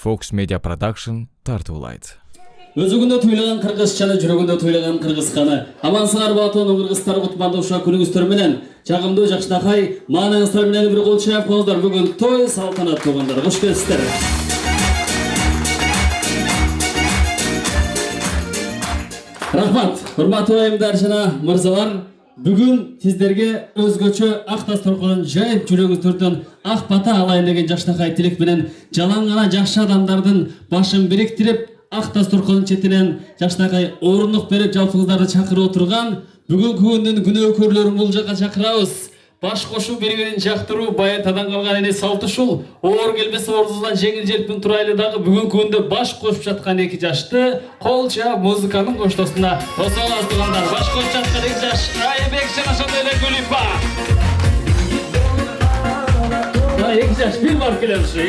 Fox Media Production тартуулайт. Өзүгүндө туйлаган кыргызчаны, жүрөгүндө туйлаган кыргызканы. Амансыңар батону кыргыздар кутмандуу ушак күнүңүздөр менен. Жагымдуу жакшынакай, маанаңыздар менен бир кол чаап коңуздар. Бүгүн той салтанат туугандар. Кош келипсиздер. Рахмат, урматтуу айымдар жана мырзалар. Бүгүн сиздерге өзгөчө ак дасторконун жайып жүрөгүңүздөрдөн ак бата алайын деген жакшынакай тилек менен жалаң гана жакшы адамдардын башын бириктирип ак дасторконун четинен жакшынакай орундук берип жалпыңыздарды чакырып отурган бүгүнкү күндүн күнөөкөрлөрүн бул жака чакырабыз. Баш кошуу бири-бирин жактыруу байыртадан калган эне салт ушул. Оор келбесе ордуздан жеңил желпин турайлы дагы бүгүнкү күндө баш кошуп жаткан эки жашты кол чаап музыканын коштоосуна косо алабыз туугандар. Баш кошуп жаткан эки жаш Айбек жана ошондой эле Гүлипа. Эки жаш бир барып келебиз ушу.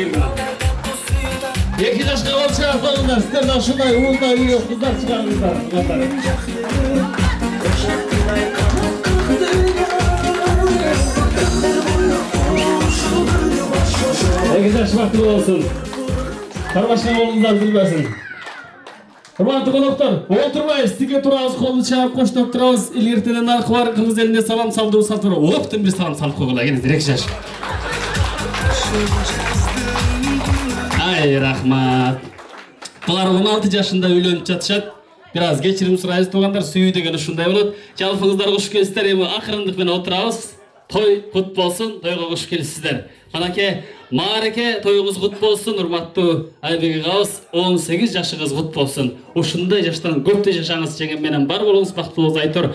Эки жашка кол чаап коюңдар. Сиздер да ушундай уузда үйгө кыздар чыгарыңыздар. Эки жаш бактылуу болсун. Карбашкан колуңуздар билбесин. Урматтуу коноктор, отурбайбыз, тике турабыз, колду чаап коштоп турабыз. Илгертеден наркы бар кыргыз элине салам салдуу салт бар. Оптун бир салам салып койгула, келиңиздер эки жаш. Ай, рахмат. Булар 16 жашында үйлөнүп жатышат. Бир аз кечирим сурайбыз туугандар, сүйүү деген ушундай болот. Жалпыңыздар кош келипсиздер, эми акырындык менен отурабыз. Той кут болсун, тойго кош келипсиздер. Манаке, маареке тоюңуз кут болсун, урматтуу Айбек агабыз, 18 жашыңыз кут болсун. Ушундай жаштан көптө жашаңыз деген менен бар болуңуз, бактылуу болуңуз айтор.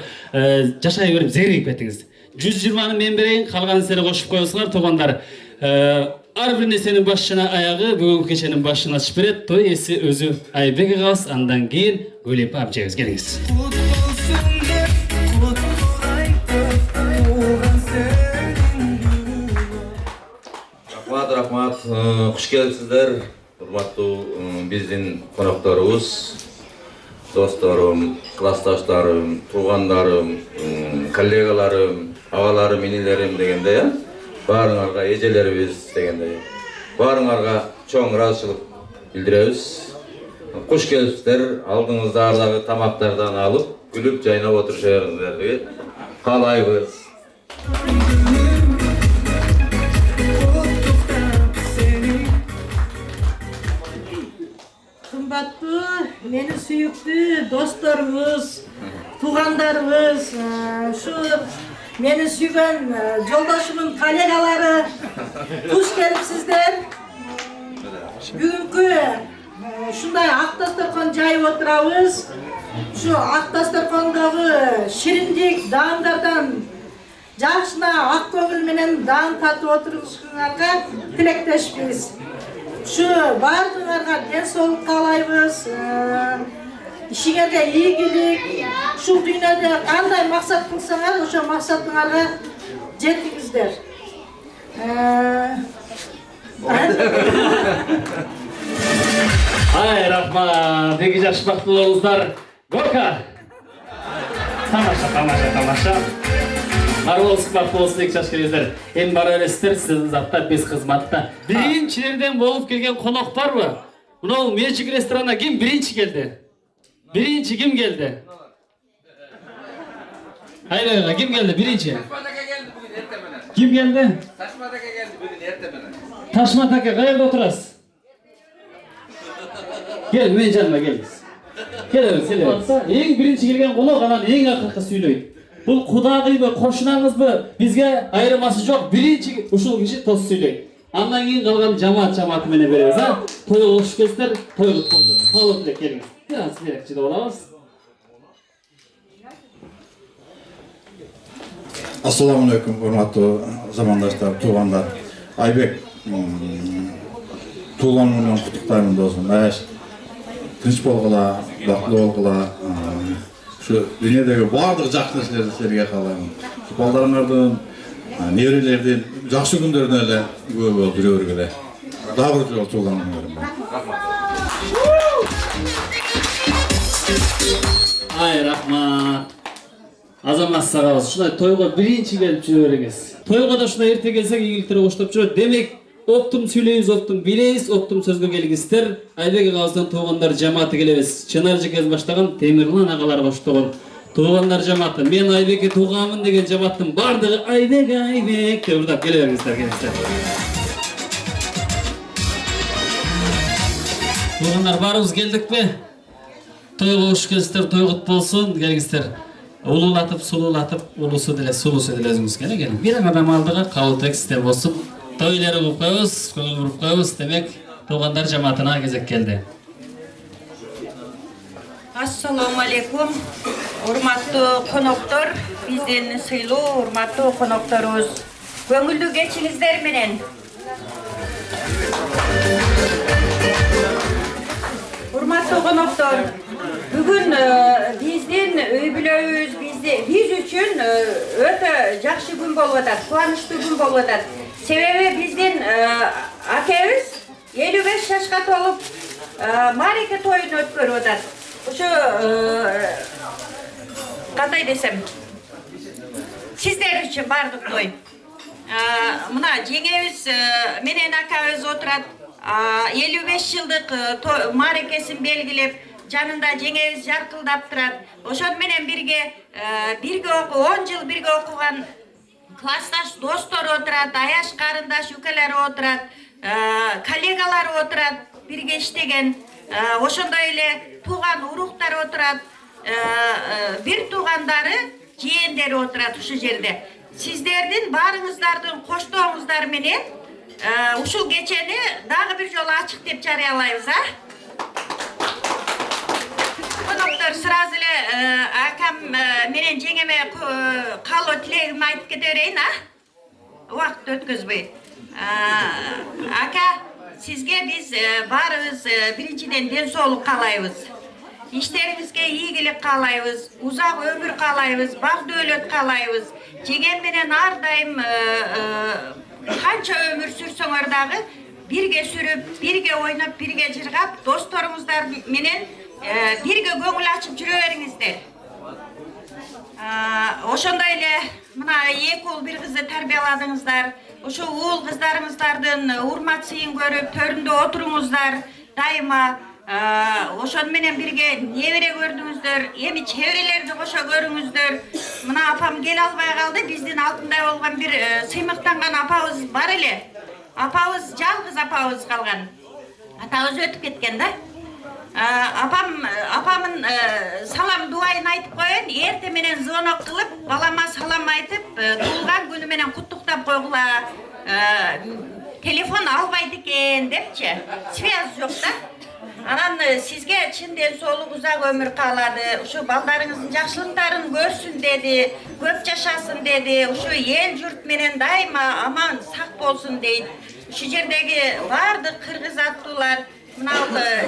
Жашай берип зеригип кетиңиз. 120-ны мен берейин, калганын силер кошуп коесуңар туугандар. Ар бир нерсенин баш жана аягы бүгүнкү кеченин башын ачып берет. Той эси өзү Айбек агабыз, андан кийин Гүлипа апчегиз келиңиз. Рахмат, куш келипсиздер. Урматтуу биздин конокторубуз, досторум, классташтарым, туугандарым, коллегаларым, агаларым, инилерим дегендей, баарыңарга эжелерибиз дегендей. Баарыңарга чоң ыраазычылык билдиребиз. Куш келипсиздер. Алдыңыздагы тамактардан алып, күлүп жайнап отурушуңарыңызды каалайбыз. Meni suyuktü dostlarımız, tuğanlarımız, şu meni suygan yoldaşımın kollegaları, kuş gelipsizler. Bugünkü şunday ak dastorkon jayıp oturabız. Şu ak dastorkondagı şirinlik dağımlardan жақшына ак көңүл менен даам татып отурушуңарга тилектешпиз. Şu bardığınlarga den soğuk kalayбыз, işingерге ийгилик, şu dünyada qanday maksat kılsaňar, oşo maksatıňarga jetiňizler. Ay rahmat, эки жаш бактылуу болуңуздар. Горка. Тамаша. Арболсук бактылуу болсун, эки жаш келиңиздер. Эми бара бересиздер, сиздин затта биз кызматта. Биринчилерден болуп келген конок барбы? Мына Мечик ресторанына ким биринчи келди? Биринчи ким келди? Айбек, ким келди биринчи? Ким келди? Ташмат ака келди бүгүн эрте менен. Ташмат ака, каерде отурасыз? Gel, men жаныма келиңиз. Келебиз, келебиз. Эң биринчи келген конок анан эң акыркы сүйлөйт. Бул кудагыйбы, кошунаңызбы, бизге айырмасы жок. Биринчи ушул киши тос сүйлөйт. Андан кийин калган жамаат менен беребиз, а? Тойго кош келипсиздер, той кут болду. Кабыл эле келиңиз. Biraz мерекчиде болабыз. Assalamu alaikum, урматтуу замандаштар, туугандар. Айбек, туулган менен куттуктайм досум. Тынч болгула, бактылуу болгула. Şu dünyadagi bardык жакшы нерселерди силерге каалайм. Балдарыңардын, неберелердин жакшы күндөрүнө эле күбө болуп жүрө бергиле. Дагы бир жолу туулган күнүңөр. Ай рахмат. Азамат сагабыз ушундай тойго биринчи келип жүрө береңиз. Тойго да ушундай эрте келсек ийгиликтер коштоп жүрөт. Демек Оптум сүйлейбиз, оптум билейбиз, оптум сөзгө келгиздер. Айбек агабыздан туугандар жамааты келебиз. Чынар жекебиз баштаган Темирлан агалар коштогон туугандар жамааты. Мен Айбекке тууганмын деген жамааттын бардыгы Айбек Айбек деп ырдап келе бериңиздер, келиңиздер. Туугандар барыбыз келдикпи? Тойго кош келиңиздер, той кут болсун, келиңиздер. Улуулатып, сулуулатып, улусу деле, сулусу деле өзүңүз келин. Бир адам алдыга кабыл текстер болсун. Тойлары кылып коебуз, көңүл буруп коебуз. Демек, туугандар жамаатына кезек келди. Ассаламу алейкум. Урматтуу коноктор, биздин сыйлуу урматтуу конокторубуз. Көңүлдүү кечиңиздер менен. Урматтуу коноктор, бүгүн биздин үй бүлөбүз, биз үчүн өтө жакшы күн болуп атат, кубанычтуу күн болуп атат. Себеби биздин акебиз 55 жашка толуп мареке тоюн өткөрүп атат. Ошо кандай десем, сиздер үчүн бардык той. Мына жеңебиз менен акабыз отурат. 55 жылдык марекесин белгилеп, жанында жеңебиз жаркылдап турат. Ошон менен бирге 10 жыл бирге окуган классташ достор отурат, аяш карындаш үкелери отурат, коллегалары отурат, бирге иштеген. Ошондой эле тууган уруктар отурат, бир туугандары, жээндери отурат ушул жерде. Сиздердин баарыңыздардын коштооңуздар менен ушул кечени дагы бир жолу ачык деп жарыялайбыз, Коноктор, сразу эле акам менен жеңеме каалоо тилегимди айтып кете берейин, Убакыт өткөзбөй. Ака, сизге биз баарыбыз биринчиден ден соолук каалайбыз. Иштериңизге ийгилик каалайбыз, узак өмүр каалайбыз, бак дөөлөт каалайбыз. Жеңем менен ар дайым канча өмүр сүрсөңөр дагы бирге сүрүп, бирге ойноп, бирге жыргап, досторуңуздар менен бирге көңүл ачып жүрө бериңиздер. Ошондой эле мына 2 уул 1 кызды тарбияладыңыздар. Ошо уул кыздарыңыздардын урмат сыйын көрүп, төрүндө отуруңуздар. Дайыма ошон менен бирге небере көрдүңүздөр, эми чеберелерди кошо көрүңүздөр. Мына апам келе албай калды, биздин алтындай болгон бир сыймыктанган апабыз бар эле. Апабыз жалгыз апабыз калган. Атабыз өтүп кеткен да. Апамын салам дуайын айтып коеюн, эрте менен звонок кылып, балама салам айтып, туулган күнү менен куттуктап койгула. Телефон албайт экен депчи, связь жок да. Анан сизге чын ден соолук, узак өмүр каалады. Ушу балдарыңыздын жакшылыктарын көрсүн деди, көп жашасын деди. Ушу эл журт менен дайыма аман сак болсун дейт. Ушу жердеги бардык кыргыз аттуулар, мына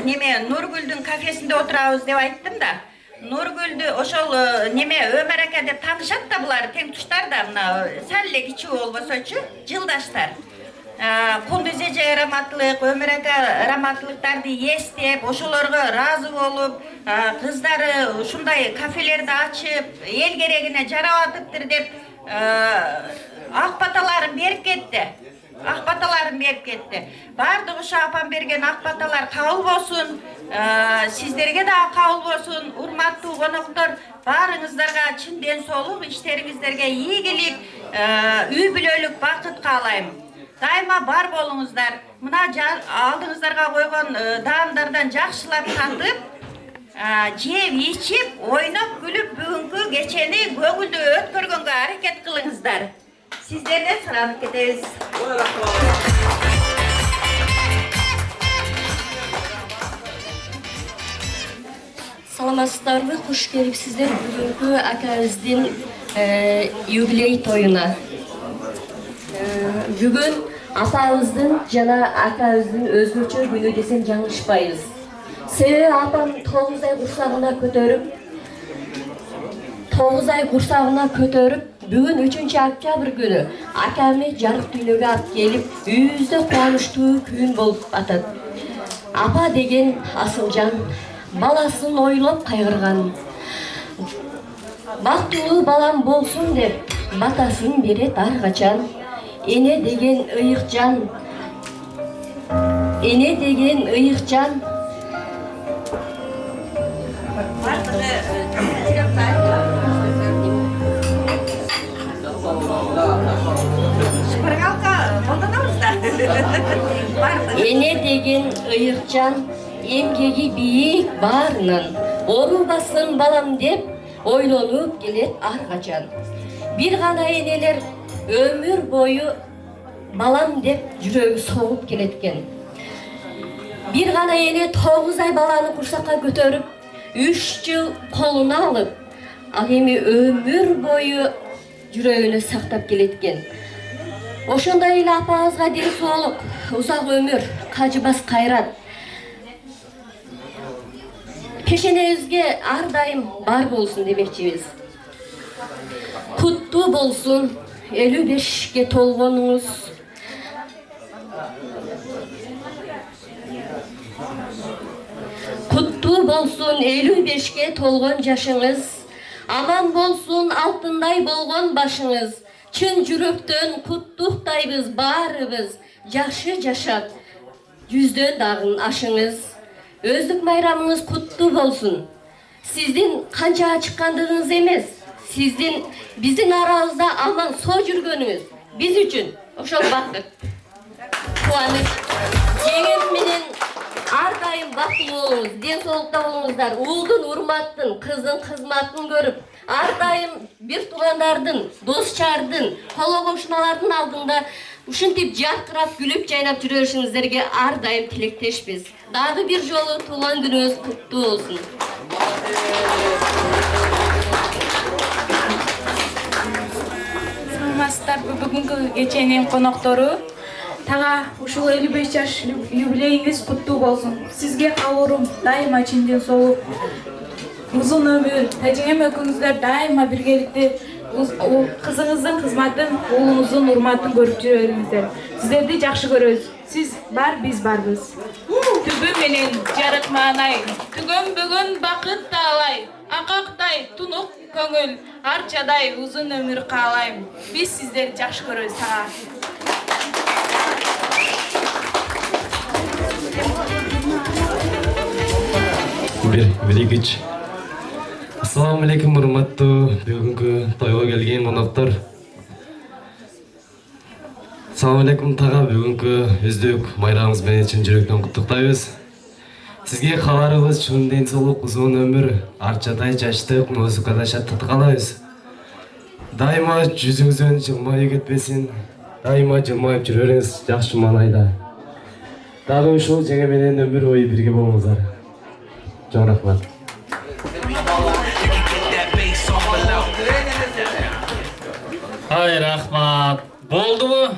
неме Нургүлдүн кафесинде отурабыз деп айттым да. Нургүлдү ошол неме Өмөр ака деп таанышат да, булар тең туштар да, мына сал эле кичүү болбосочу, жылдаштар. Кундуз эже раматтылык, Өмөр ака раматтылыктарды эстеп, ошолорго ыраазы болуп, кыздары ушундай кафелерди ачып, эл керегине жарап атыптыр деп ак баталарын берип кетти. Ак баталарын берип кетти. Бардык ошо апам берген ак баталар кабыл болсун, сиздерге да кабыл болсун. Урматтуу коноктор, баарыңыздарга чын ден соолук, иштериңиздерге ийгилик, үй бүлөлүк бакыт каалайм. Дайыма бар болуңуздар. Мына алдыңыздарга койгон даамдардан жакшылап татып, жеп, ичип, ойноп, күлүп бүгүнкү кечени көңүлдүү өткөргөнгө аракет кылыңыздар. Сиздерден суранып кетебиз. Саламатсыздарбы, куш келипсиздер бүгүнкү акабыздын юбилей тоюна. Бүгүн апабыздын жана акабыздын өзгөчө күнү десем жаңылышпайбыз. Себеби апам 9 ай курсагына бүгүн 3 октябрь күнү акамы жарык дүйнөгө алып келип, үйүбүздө кубанычтуу күн болуп атат. Апа деген асылжан, баласын ойлоп кайгырган. Бактылуу балам болсун деп батасын берет ар качан. Эне деген ыйык жан, Ene деген ıyıkcan. Шпаргалка қолданамыз да. Ene деген ıyıkcan. Emgegi biyik barının. Oru basın balam dep ойлонуп келет аркачан. Bir gana eneler ömür boyu balam dep жүрөгү soğup keletken. Bir gana ene 9 ay balаны курсакка көтөрүп, 3 жыл колуна алып, ал эми ömür boyu жүрөгүнө сактап келеткен. Ошондой эле апабызга ден соолук, узак өмүр, кажыбас кайрат. Пешенебизге ар дайым бар болсун демекчибиз. Куттуу болсун 55-ке толгонуңуз. Kuttуу болсун 55-ке толгон жашыңыз. Аман болсун алтындай болгон башыңыз. Чын жүрөктөн куттуктайбыз баарыбыз. Жакшы жашап, жүздөн дагын ашыңыз. Өздүк майрамыңыз куттуу болсун. Сиздин канчага чыккандыгыңыз эмес, сиздин биздин арабызда аман соо жүргөнүңүз биз үчүн ошол бакыт. Кубаныч. Жеңем менен ар дайым бактылуу болуңуз, ден соолукта болуңуздар. Уулдун урматтын, кыздын кызматын көрүп, ар дайым бир туугандардын, дос чардын, коло кошуналардын алдында ушинтип жаркырап, күлүп жайнап жүрө беришиңиздерге ар дайым тилектешпиз. Дагы бир жолу туулган күнүңүз куттуу болсун. Саламатсыздар, бүгүнкү кеченин коноктору. Тага ушул 55 жаш юбилейиңиз куттуу болсун. Сизге каалоорум дайыма чындын соолук, узун өмүр, тажеңем экөөңүздөр дайыма биргеликте кызыңыздын кызматын, уулуңуздун урматын көрүп жүрө бериңиздер. Сиздерди жакшы көрөбүз. Сиз бар, биз барбыз. Түбү менен жарыкманай, түгөнбөгөн бакыт таалай, акактай тунук көңүл, арчадай узун өмүр каалайм. Биз сиздерди жакшы көрөбүз тага. Великич. Ассаламу алейкум, урматтуу бүгүнкү тойго келген коноктор. Ассаламу алейкум тага, бүгүнкү өздүк майрамыңыз менен чын жүрөктөн куттуктайбыз. Сизге кааларыбыз чын ден соолук, узун өмүр, арчадай жаштык, музыкада шаттык каалайбыз. Дайыма жүзүңүздөн жылмайып кетпесин, дайыма жылмайып жүрө бериңиз жакшы маанайда. Дагы ушул жеңе менен өмүр бою бирге болуңуздар. Чоң рахмат. Ай, рахмат. Болдубу?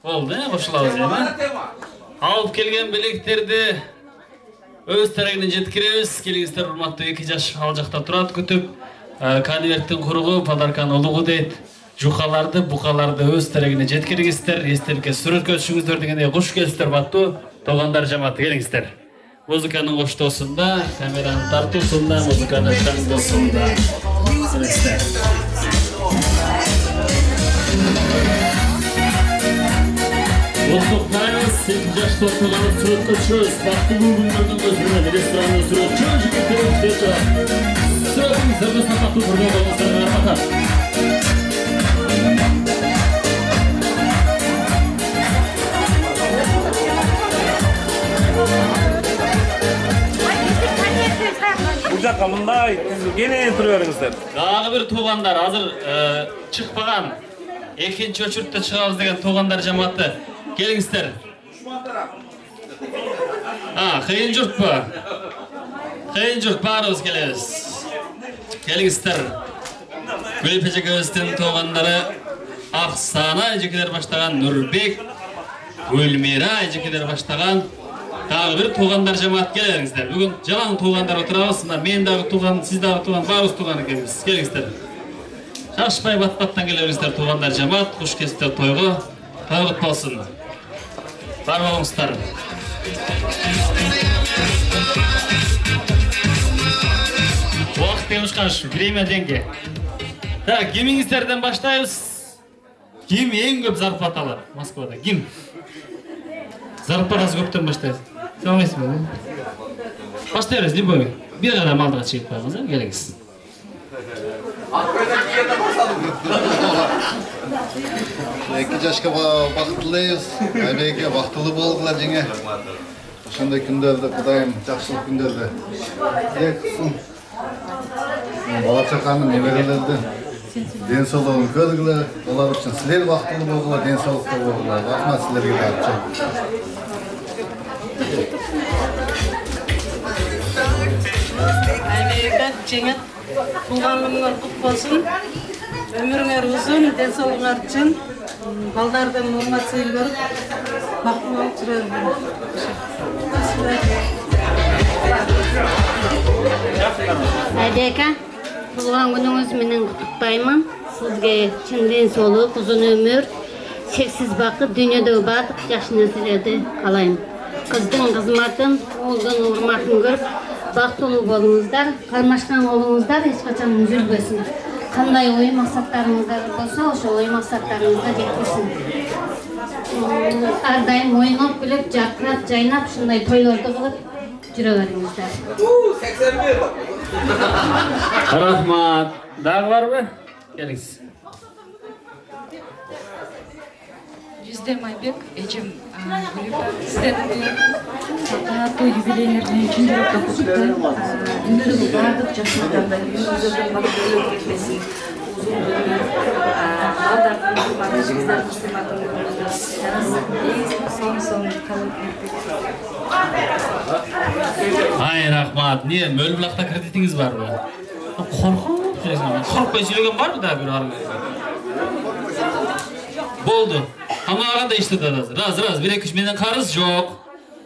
Болду, кошулабыз эми. Алып келген белектерди өз тарегине жеткиребиз. Келиңиздер, урматтуу 2 жаш ал жакта турат күтүп, конверттин куругу, подарканы улугу дейт. Жукаларды, букаларды өз тарегине жеткиргиздер. Эстеликке сүрөткө түшүңүздөр дегендей куш келиңиздер, баттуу туугандар жамааты келиңиздер. Музыканын коштоосунда, камеранын тартуусунда, музыканын таңдоосунда. Достуктайбыз, 8 жашта отурганып сүрөткө түшөбүз. Бактылуу күндөрдүн көзүнөн ресторанды сүрөт чоң жигиттерибиз дечи. Сүрөтүңүздөрдү сапаттуу көргөн болуңуздарга рахмат. Бул жакка мындай кенен тура бериңиздер. Дагы бир туугандар азыр чыкпаган, экинчи очуртта чыгабыз деген туугандар жамааты келиңиздер. Кыйын журтпу? Кыйын журт, баарыбыз келебиз. Келиңиздер. Гүлүп эжекебиздин туугандары Аксана эжекелер баштаган, Нурбек, Гүлмира эжекелер баштаган дагы бир туугандар жамаат келиңиздер. Бүгүн жалаң туугандар отурабыз. Мен дагы тууган, сиз дагы тууган, баарыбыз тууган экенбиз. Келиңиздер. Шашпай бат-баттан келиңиздер туугандар жамаат, куш келиңиздер тойго. Той кут болсун. Бар болуңуздар. Убакыт демушкан, время деньги. Так, кимиңиздерден баштайбыз. Ким эң көп зарплата алат Москвада? Ким? Зарплатасы көптен баштайсыз. Сәлеметсіз бе? Başтай бересіз, любой. Bir qadam aldığa çıkıp qo'yыңыз, kelingіз. 2 жашка бақыттылайбыз. Айбекке бақыттылы болғыла жеңе. Ошондой күндөрдө Кудайым жакшылык күндөрдө тилек кылсын. Бала чаканын неберелердин ден соолугун көргүлө, алар үчүн силер бақыттылы болгула, ден соолукта болгула. Рахмат силерге барча. Айбек жеңе туғаныңар құт болсын. Өміріңер ұзын, денсаулығыңар үшін, балдардың урмат сыйын көріп, бақытты болып жүріңдер. Айбек, туған күніңіз менен құттықтаймын. Сізге шын денсаулық, ұзын өмір, шексіз бақыт, дүниедегі барлық жақсы нәрселерді қалаймын. Қыздың қызматын, ұлдың урматын көріп, бақыттылы болыңыздар, қармашқан болыңыздар, ешқашан үзілбесін. Қандай ой мақсаттарыңыздар болса, ошо ой мақсаттарыңызға жеткізсін. Әрдайым ойнап күліп, жарқырап, жайнап, шындай тойларды қылып жүре беріңіздер. Рахмат. Дағы бар бе? Келіңіз. Жүздем Айбек, эжем сіздердің салтанатты юбилейлеріне үшін жүректі құттықтаймын. Дүниедегі барлық жақсылықтарды, өздердің бақыттылы кетпесін, ұзын өмір, балдардың құрматы, жігіздердің істематын жарасын, соң қалып Ай, рахмат. Не, Мөлбұлақта кредитіңіз бар бе? Қорқпай сөйлеген бар бі да бір арғы? Болды. Хамағанда ешті дадыз. Раз, 1-2-3 менен қарыз жоқ.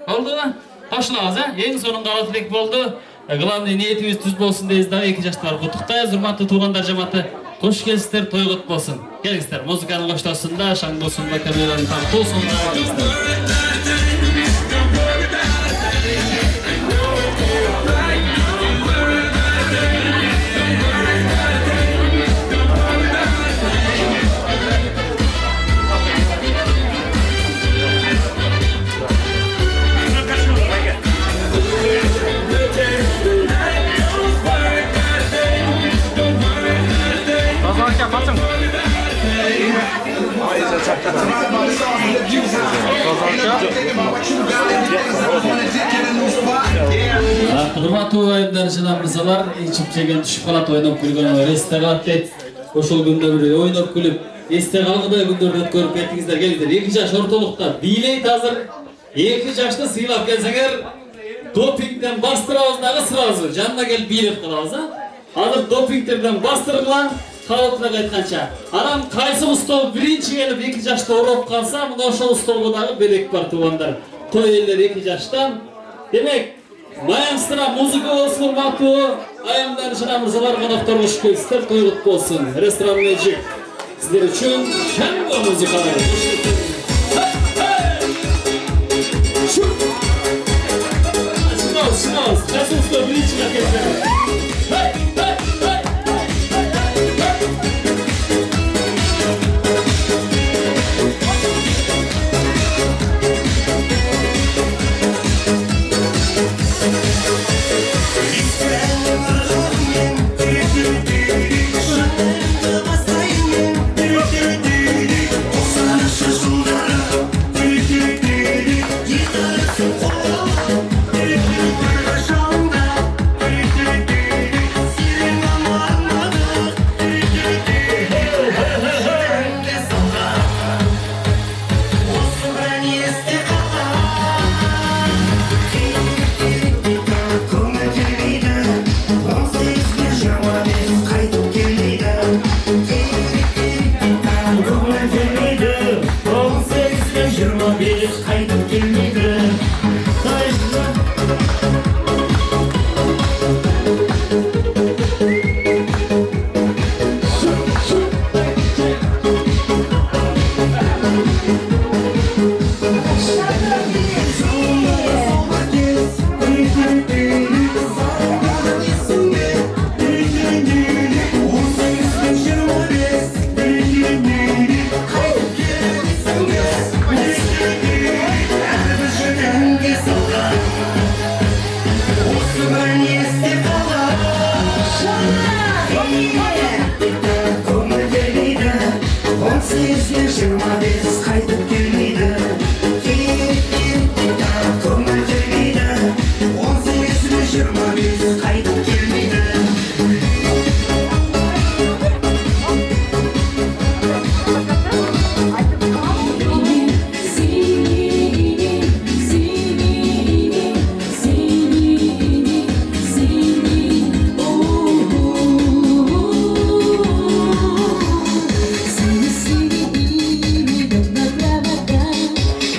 Oldu mu? Başlayız ha. En sonun qara tilek oldu. Главный ниетimiz түз болсын дейіз дағы 2 жаштар құттықтайыз. Урматтуу туугандар жамааты. Қош келсіздер, той құт болсын. Келіңіздер, музыканың қоштасында, шаң болсын, камераның тарту сонда. Урматтуу айымдар жана мырзалар, ичип жеген түшүп калат, ойноп күлгөн эсте калат дейт. Ошол күндө бир ойноп күлүп, эсте калгыдай күндөрдү өткөрүп кеттиңиздер. Келиңиздер, 2 жаш ортолукта бийлейт азыр. 2 жашты сыйлап келсеңер, допингден бастырабыз дагы сразу. Жанына келип бийлеп калабыз, а? Азыр допингдерден бастыргыла, калыптыраак айтканча. Анан кайсы устол биринчи келип 2 жашты ороп калса, мына ошол устолго дагы белек бар туугандар. Той элдер 2 жаштан. Демек, Маямстыра музыка болсын, урматтуу айымдар жана мырзалар, коноктор кош келиңиздер, той кут болсын. Ресторан Magic сиздер үчүн шаңго музыкалар. Сынабыз, кайсы устол биринчи келсеңер.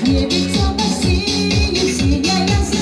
Nie wiem co ma siły, się ja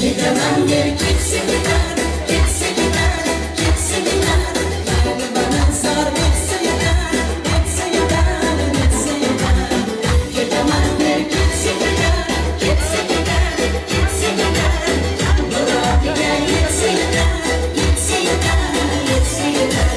Gidemem geri gitse gider, gitse gider, gitse gider. Yani bana zar gitse gider, gitse gider, gitse gider. Gidemem geri gitse gider, gitse gider, gitse gider. Bırak gider, gitse gider, gitse gider, gitse gider.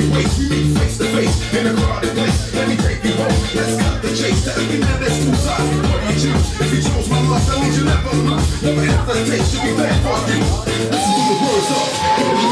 can wait. We meet face to face in a crowded place. Let me take you home. Let's cut the chase. That we never there's two sides. What you choose? If you chose my life, that means you never lose. Never hesitate. Should be bad for you. Listen to the words of. Everybody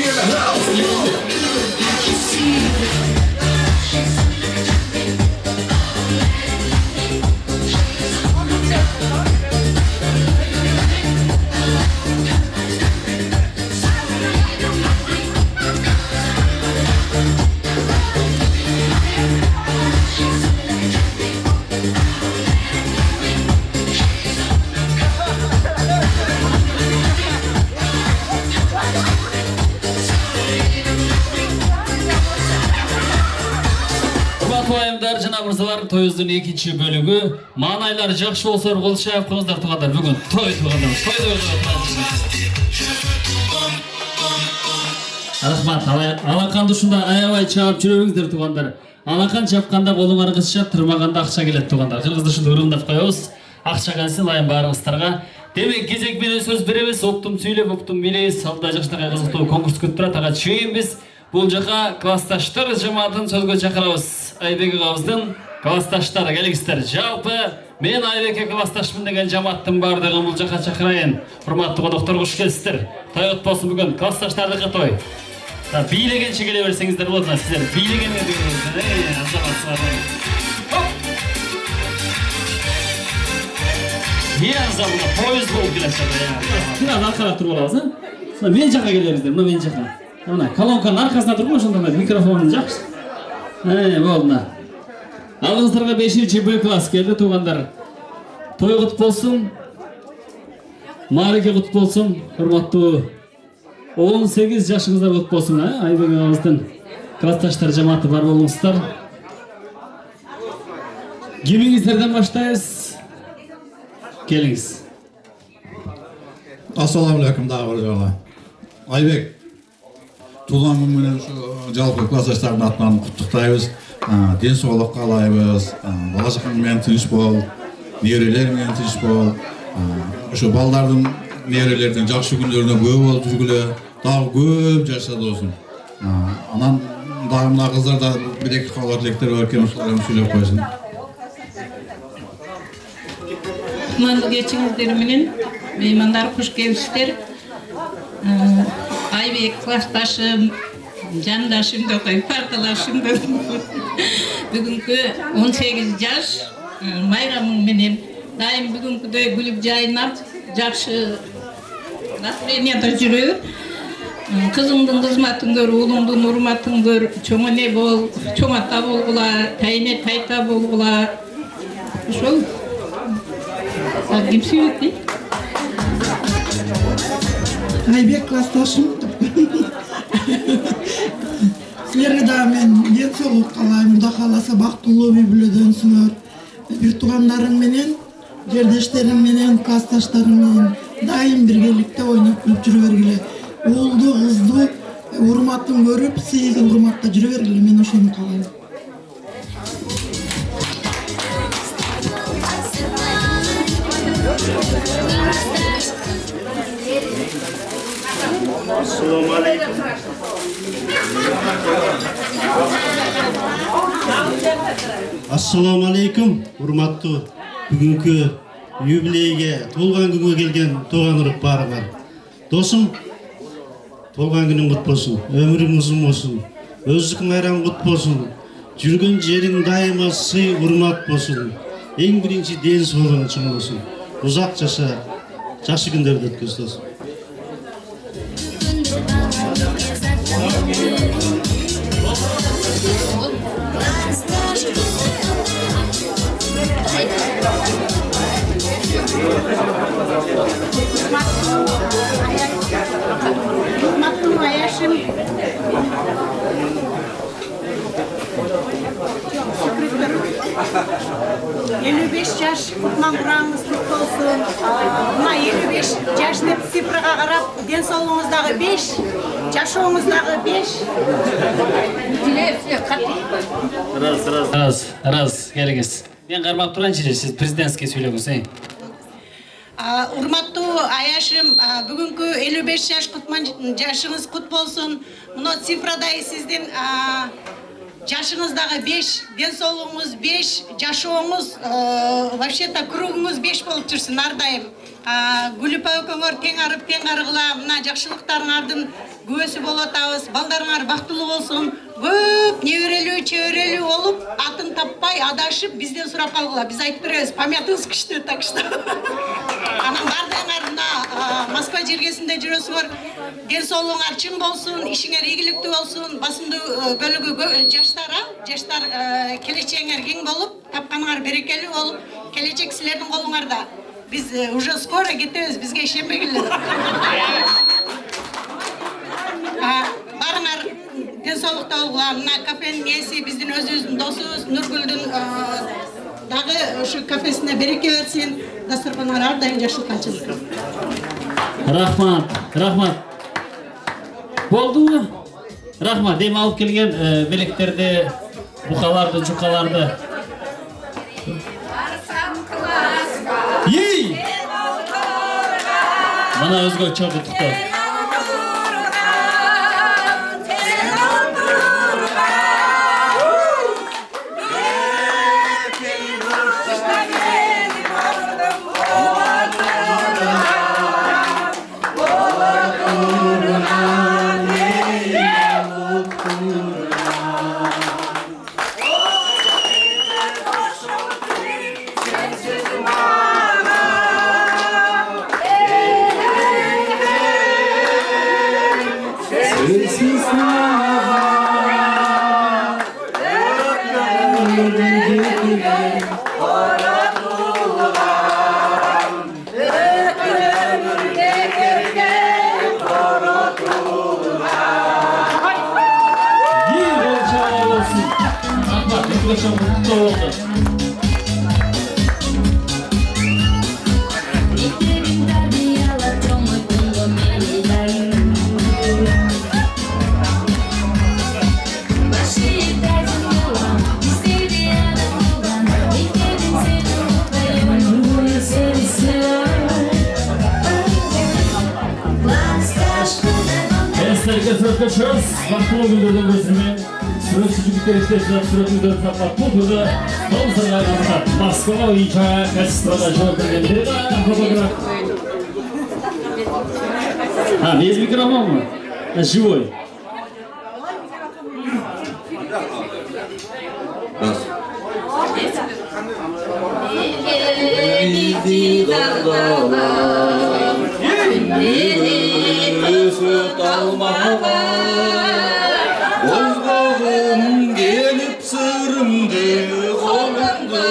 in the house. Вайымдар жана мырзалар, тоюздун экинчи бөлүгү. Маанайлар жакшы болсо кол чаап коюңуздар туугандар. Бүгүн той туугандар. Рахмат. Алаканды ушундай аябай чаап жүрөңүздөр туугандар. Алакан чапканда колуңар кысышат, тырмаганда акча келет туугандар. Кыргызды ушундай урматтап коебуз. Акча келсин айым баарыңыздарга. Демек кезек менен сөз беребиз. Оптум сүйлөп, оптум билебиз. Алда жаштарга кызыктуу конкурс күтүп турат. Ага чейинбиз. Бул жака классташтар жамаатын сөзгө чакырабыз. Айбек агабыздын классташтары келиңиздер. Жалпы мен Айбекке классташмын деген жамааттын бардыгын бул жака чакырайын. Урматтуу коноктор, куш келипсиздер. Той болсун бүгүн классташтардыкы той. Бийлегенче келе берсеңиздер болот, сиздер бийлегенге бериңиздер. Азамат поезд болуп келатат. Бираз аркага туруп алабыз, мен жака келебиздер, мен жака. Мына колонканын аркасына туруп, ошондо микрофонун жакшы. Болду. Алыңыздарга 5-чи Б класс келди туугандар. Той кут болсун. Маареке кут болсун. Урматтуу 18 жашыңыздар кут болсун, Айбек агабыздын классташтар жамааты бар болуңуздар. Кимиңиздерден баштайбыз? Келиңиз. Ассаламу алейкум дагы бир жолу. Айбек, туулган күн менен ушу жалпы классташтардын атынан куттуктайбыз. Ден соолук каалайбыз. Бала чакаң менен тынч бол, неберелер менен тынч бол. Ушу балдардын, неберелердин жакшы күндөрүнө көп болуп жүргүлө, дагы көп жашта болсун. Анан дагы мына кыздарда бир-эки каалар тилектер бар экен, ошолорду сүйлөп койсун. Кутмандуу кечиңиздер менен меймандар куш келипсиздер. Айбек классташым, жандашым деп коеюн, парталашым деп. Бүгүнкү 18 жаш майрамың менен дайым бүгүнкүдөй күлүп жайнап, жакшы настроенияда жүрө. Кызыңдын кызматын көр, уулуңдун урматын көр, чоң эне бол, чоң ата болгула, тайне тайта болгула. Ошол. Ким сүйлөйт? Айбек классташым. Силерге да мен ден соолук каалайм. Кудай кааласа бактылуу үй бүлөдөнсүңөр. Бир туугандарың менен, жердештериң менен, классташтарың менен дайым биргеликте ойноп күлүп жүрө бергиле. Уулду, кызды урматын көрүп, сиз урматта жүрө бергиле. Мен ошону каалайм. Assalamu alaikum. Assalamu alaikum. Урматтуу бүгүнкү юбилейге, толгон күнгө келген тууган уруп баарыңар. Досум, толгон күнүң кут болсун, өмүрүң узун болсун, өзүң майрам кут болсун, жүргөн жериң дайыма сый, урмат болсун. Эң биринчи ден соолугуң чоң болсун. Узак жаша, жакшы күндөрдү өткөз досум. Urmatlı Ayaşım. 55 yaş kutman kurağınız kutlu olsun. Buna 55 yaş dep sifraga karap, densolluğunuzdağı 5, yaşuğunuzdağı 5. Раз, келіңіз. Мен қармап тұрған жерде, сіз президентский сөйлеңіз, Urmatlı Ayaşım, bugünkü 55 yaş kutman yaşınız kut bolsun. Bunu sifraday sizden yaşınızdağı 5, densolluğunuz 5, yaşuğunuz, вообще-то kruğunuz 5 bolup tursun ardayım. Gülüp ökөңөр teң arıgıla, mına жақшылықтарыңардын көбөсү болуп атабыз. Балдарыңар бактылуу болсун. Көп неберелүү, чөбөрөлүү болуп, атын таппай адашып бизден сурап калгыла. Биз айтып беребиз, памятыңыз күчтүү, так что. Анан бардыгыңар мына Москва жергесинде жүрөсүңөр, денсаулыгыңар чың болсун, ишиңер ийгиликтүү болсун, басымдуу бөлүгү жаштар келечегиңер кең болуп, тапканыңар берекелүү болуп, келечек силердин колуңарда. Biz уже skoro gideriz, bizge işemegiller. Barınar densolukta olgular, kafenin iyisi bizden özümüzün dosuyuz, Nurgül'dün dağı şu kafesine bereke versin, dasturpanlar ardayın yaşlık açılsın. Rahmat. Boldu mu? Rahmat, deyim alıp kelgen belekтерди, bukalardı, cukalardı. Yey! Bana özgür çabuktu. Baktığımı güldürdüm gözüme. Sürekli çocuklar işleştiler, sürekli dört saplar. Bu turda son sıraya kadar Moskova oyuncağı kaç sırada jok edildi. Fotoğraf. Без микрофона mı? Живой. Ozgağım gelip sırımdı, kolumdu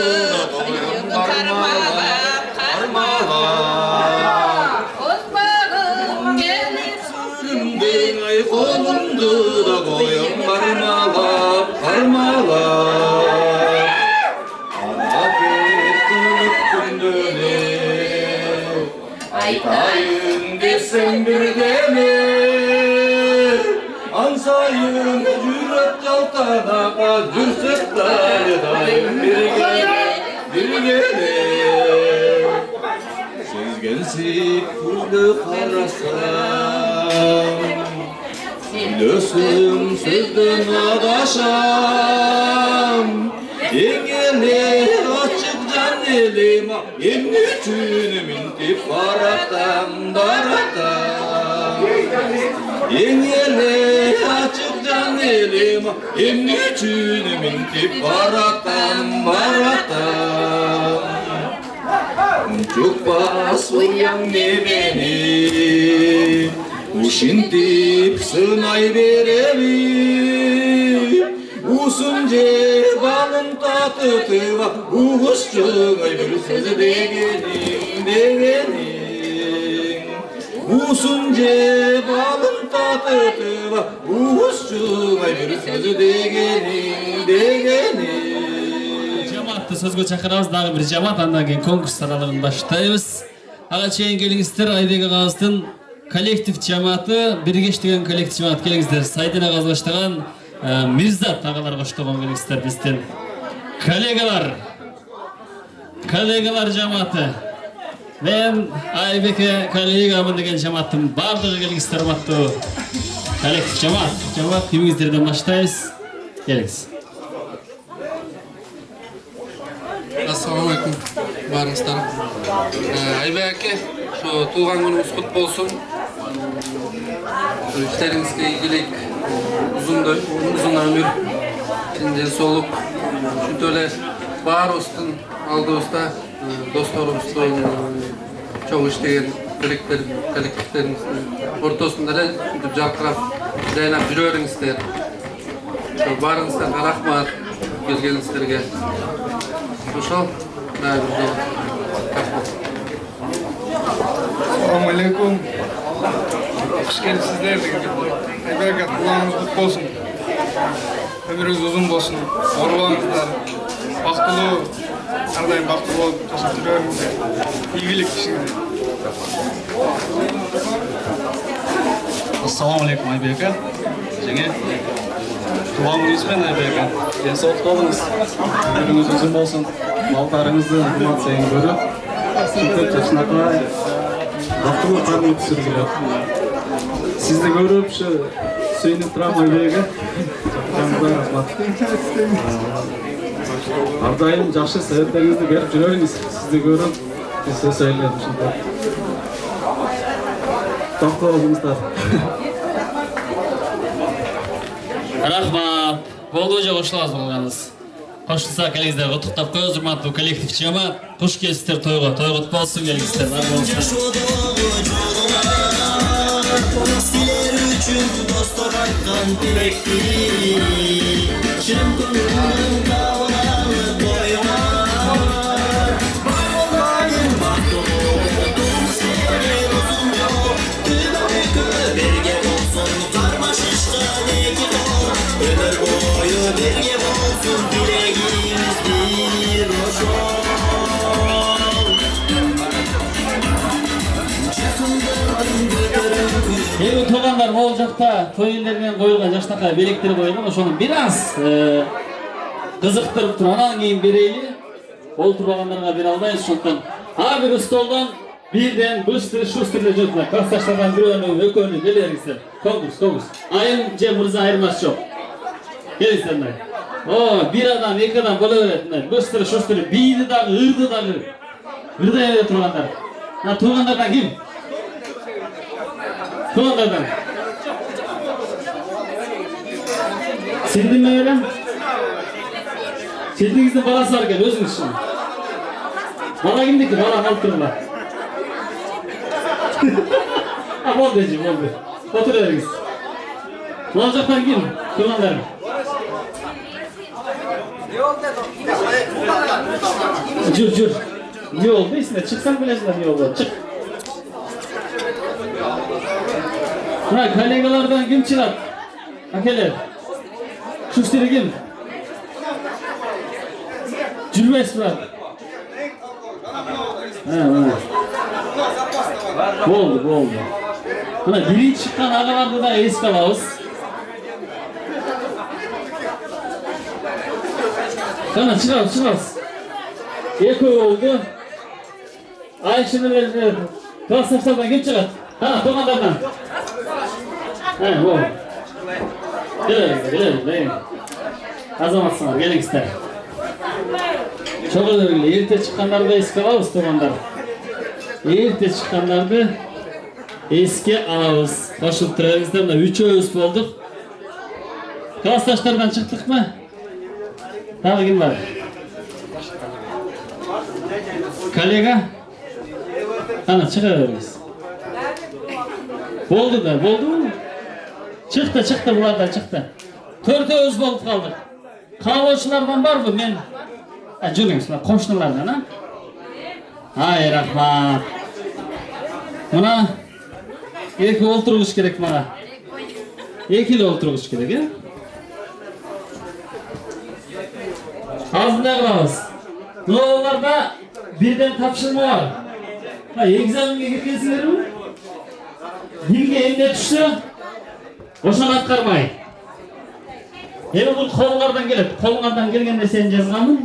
Ozgağım gelip sırımdı, kolumdu da koyun parmalap, parmalap. Ana kılıp gündüğünü, aytayın desem bir demir. Ansayın cüret yaltanağa dürsepler dayım bir gelir. Siz gelsip kuzlu karasam, Gülösüm sözden adaşam. Engeli açık can elime, emni tünümün tip baraktan. Engeli açık can elime, emni tünümün tip baraktan. Çok bas uyan ne beni, uşintip sınay verelim. Usun cebalın ta tatıtıva Uğuşçun ay bir sözü degenin Usun cebalın tatıtıva Uğuşçun ay bir sözü degenin Cemaatты сөзгө чакырабыз, дагы бир жамаат, андан кийин конкурс аралыгын баштайбыз. Ага чейин келиңиздер, Айбек агабыздын коллектив жамааты, Биргеш деген коллектив жамаат келиңиздер. Сайдын агабыз баштаган Мирзат агалар коштогон келиңиздер бизден. Коллегалар жамааты. Мен Айбекке коллегамын деген жамааттын бардыгы келиңиздер, урматтуу коллектив жамаат. Жамаат кимиңиздерден баштайбыз. Келиңиз. Assalamu alaikum barыңыздар. Айбек аке, şu туған күніңіз құт болсын. İşlerіңізге игілік, uzun ömür, денсаулық. Şöyle barımыздың алдыбызда достарымыздың çok işleyen kollektivlerimizдің ортасында жарқырап, жайнап жүреріңіздер. Барыңыздарға рахмат келгеніңіздерге. Ошол, Assalamu alaikum. Hoş geldinizler. Ayberk kulağınız kutlu olsun. Ömrünüz uzun olsun. Oruğanızlar. Baktılı, ardayım baktılı olup yaşap duruyorsunuzlar. İyilik kişinize. Assalamu alaikum Ayberk. Және туған күніңізбен Айбек. Денсаулық болыңыз. Ömrünüz uzun болсын. Балдарыңызды ымат сайын көріп, сөйтіп жашнатпай, бақытлы қарны түсіргілер. Сізді көріп, сүйініп тұрам Айбек. Рахмат. Ардайым жақсы сәбеттеріңізді беріп жүреріңіз. Сізді көріп, сізді сөйледім шынтар. Бақытлы болыңыздар. Рахмат. Болды же қосыласыз болғаныңыз. Қосылса келіңіздер, құттықтап қойыңыз, урматтуу коллектив жамаат. Қош келіпсіздер тойға. Той құт болсын келіңіздер. Силер үчүн достор айткан тилекти чын көңүлдүн кабыланы койгон Бабалайын бактылуу силер узун жол Түбө берге болсун кармашышка эки кол Өмүр бою берге болсун тилегибиз бир ошол Эми тугандар могул жакта той элдеринен коюлган жаштакай белектер коюлган, ошону бир аз кызыктырып туруп анан кийин берейли. Олтурбагандарга бере албайбыз, ошондон бир столдон бирден быштыр шустыр эле жөнөтүлөт. Классташтардан бирөөнү, экөөнү келиңиздер. Конкурс. Айым же мырза айырмасы жок. Келиңиздер мына. Бир адам, эки адам боло берет. Быштыр шустыр, бийди дагы, ырды дагы. Ырдай эле тургандар. Тугандардан ким? Тугандардан. Сиздин менен сиздиңиздин баласы бар экен, өзүңүз үчүн. Бала кимдики? Бала алып тургула. Болду эже, болду. Отура бериңиз. Мына жактан ким? Тугандар. Жүр. Не болду дейсиңер? Чыксаң билесиңер не болду. Чык. Мына коллегалардан ким чыгат? Акелер. Шустер ким? Жүрбөйсүз ба? Болду. Мына биринчи чыккан агаларды да эске алабыз. Кана чыгабыз. Экөө болду. Айшын эле классташтардан ким чыгат? Тугандардан. Болду. Келиңиздер. Азаматсыңар, келиңиздер. Чогуу эле эрте чыккандарды эске алабыз, тугандар. Эрте чыккандарды эске алабыз. Кошулуп турабыздар, мына үчөөбүз болдук. Классташтардан чыктыкмы? Дагы ким бар? Коллега? Кана чыга бериңиз. Болдубу? Чыкты, булардан чыкты. Төртөөбүз болуп калдык. Kalboçlardan var mı? Men жүріңіз, qo'shnilardan, ha? Hay, rahmat. Mana iki o'ltirg'ish kerak mana. Ikkili o'ltirg'ish kerak, ha? Hozir nima qilamiz? Bularda birden topshirma bor. Ha, ekzamenga kirgansizlarmi? Dilga endi tushsa, o'shani atqarmay. Endi bu qo'llardan keladi. Qo'llardan kelganda sen yozganmi?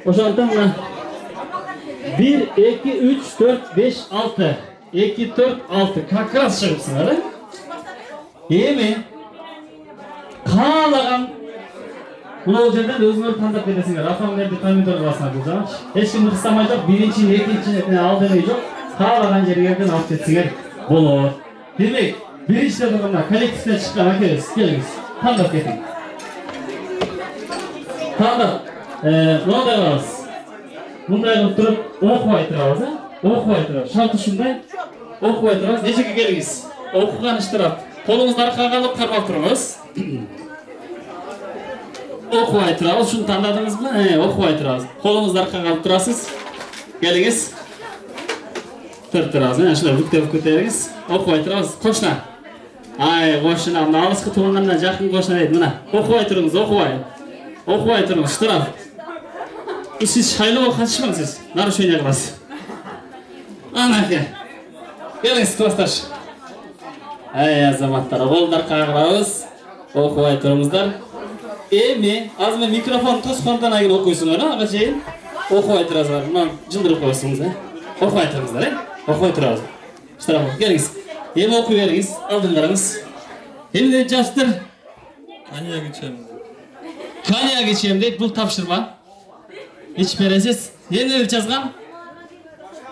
O'shandan mana 1 2 3 4 5 6 2 4 6 как раз chiqibsizlar, ha? Endi qalagan bunu o yerden özgür tanıdık edesizler. Rafam verdi tanıdık basına bulacağım. Hiç kim istamayacak. Birinci, ikinci al demeyecek. Kalagan yerlerden alt etsizler. Olur. Demek birinci de durumda kolektiften çıkan arkadaşız. Geliniz. Tanıdık edin. Tanıdık. Bunu da yapalım. Bunday oturup okubaytırağız, ha? Okubaytırağız. Şartı şunday. Okubaytırağız. Neceki geliniz. Okugan iştirap. Kolunuzda arkaga alıp karmak durunuz. Okubaytırağız. Şunu tanıdınız mı? Okubaytırağız. Kolunuzda arkaga alıp durasız. Geliniz. Tırtırağız. Şöyle büktürüz. Okubaytırağız. Koşna. Ay koşna. Nalıskı tuğunlarına yakın koşna deydi. Okubaytırığız. Okubaytırığız. Iştirap. Siz şaylığa kaçışmang siz. Naruşoyna kılasız. Ana ki. Geliniz klastaş. Ay azamatlar. Oğullar kağırağız. Okubay turumuzlar. Emi azme mikrofon toskondan ayın okuysunlar, ha? Ağaçayın. Okubay turasılar. Bundan cıldırıp koysunuz, ha? Okubay turumuzlar, ha? Okubay turasılar. İşte geliniz. Emi okuyveriniz. Aldınlarınız. Emi de jastır. Kanya geçelim. Kanya geçeyim deyip bu tapşırma. Hiç beresiz. Yeni bir yazgan?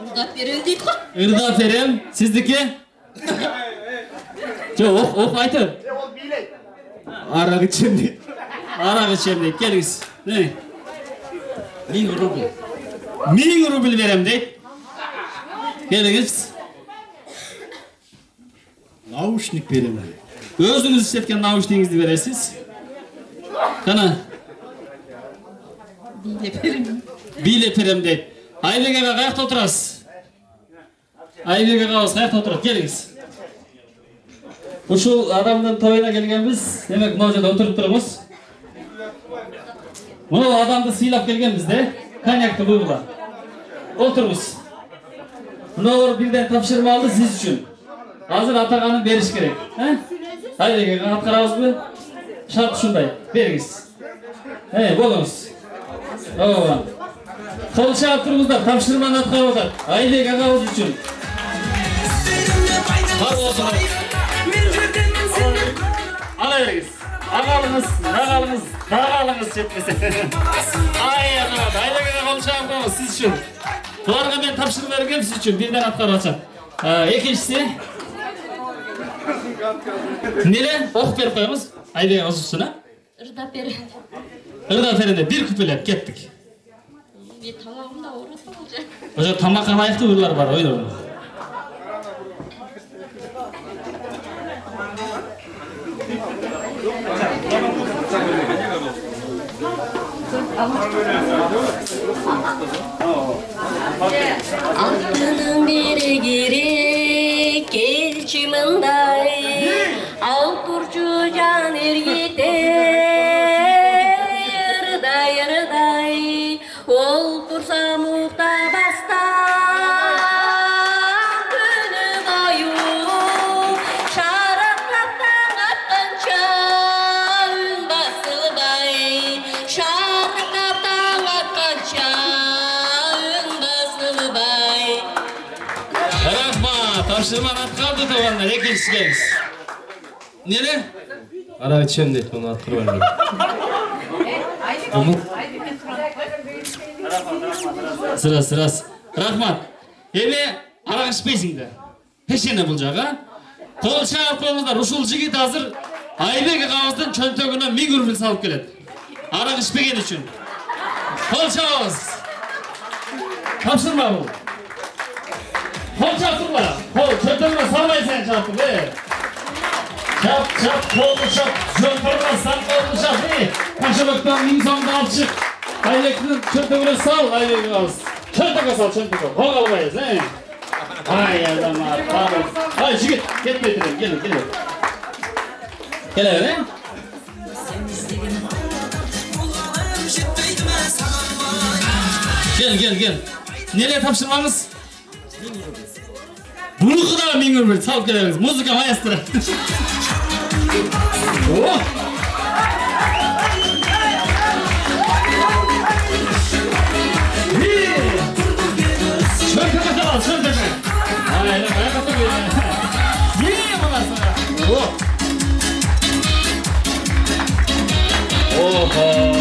Irdap berem deydi ko. Irdap berem. Sizdeki? Yok, ok aytın. Arak içeyim deyip. Arak içeyim deyip. Geliniz. Ne? 1000 rubil. 1000 rubil verem deyip. Geliniz. Naushnik berem deyip. Özünüz işletken naushniğinizi veresiz. Kana. Bile perem deyip. Aybek ağa kayakta oturasız. Aybek ağabey kayakta oturasız. Geliniz. Uşul adamdan toyuna gelgenmiz. Demek bu жерде oturup turumuz. Bunu adamdı sıylap gelgenmiz de. Kanyakta buygula. Oturumuz. Bunu birden tapşırma aldı siz için. Hazır atağanı beriş gerek. Aybek ağa atkarabız mı? Şart şunday. Beriniz. Bolunuz. Kol çağıp turumuzda tapşırmanı atkarabızlar. Aybek ağabey için. Hadi olsun. Alayınız. Ağalınız, dağalınız çetmesi. Ay anlamadı. Aylagana konuşalım koyalım siz için. Bularga ben tapşırıp vergem siz için. Birden atlar açalım. İkincisi. Nele? Ok verip koyamız. Aylagana uzusuna. Irdap berem. Irdap verende bir küpelep kettik. Tamamında uğraşma olacak. Oca tamakka layıklı uyurlar var. Oydu onu. Aklının biri gerek elçi mınday Al turcu can ergite Yırday Ol tursa muhta basta Günü boyu Şaraplattan atkança Ün basılday Şaraplattan atkança Rahmat, tapşırman atkaldı tavanlar, ikincisi geliniz. Nere? Arak içeyim deyip onu attırıp verdim. Sırası. Rahmat. Emi arak içmeysin de. Peşine bulacak, ha? Kol çağıp koymuzlar, uşul jigit hazır. Aybek ağabeyden çöntögüne 1000 rubil salıp geledi. Arak içmegen için. Kol çağız. Tapşırma bu. Kol çarptırma. Kol çöntörme salmayı sen çarptır. Çap, kolu çap. Çöntörme, sen kolu çap. Paşa, Paşabak'tan 1000 so'mda olib chiq. Aylakni cho'ntagiga sol, aylaga ol. Cho'ntaga sol, cho'ntaga. Qo'l olmaysiz, he? Ay adamlar, pardon. Ay yigit, ketmaydilar, kelin. Kelaver, he? Gel. Nereye topşırmamız? Bunu kadar 1000 euro sal keleriz. Muzika maestro. Oh! Şöyle. Aynen, ayakta böyle. Yine bunlar sana. Oh! Oho!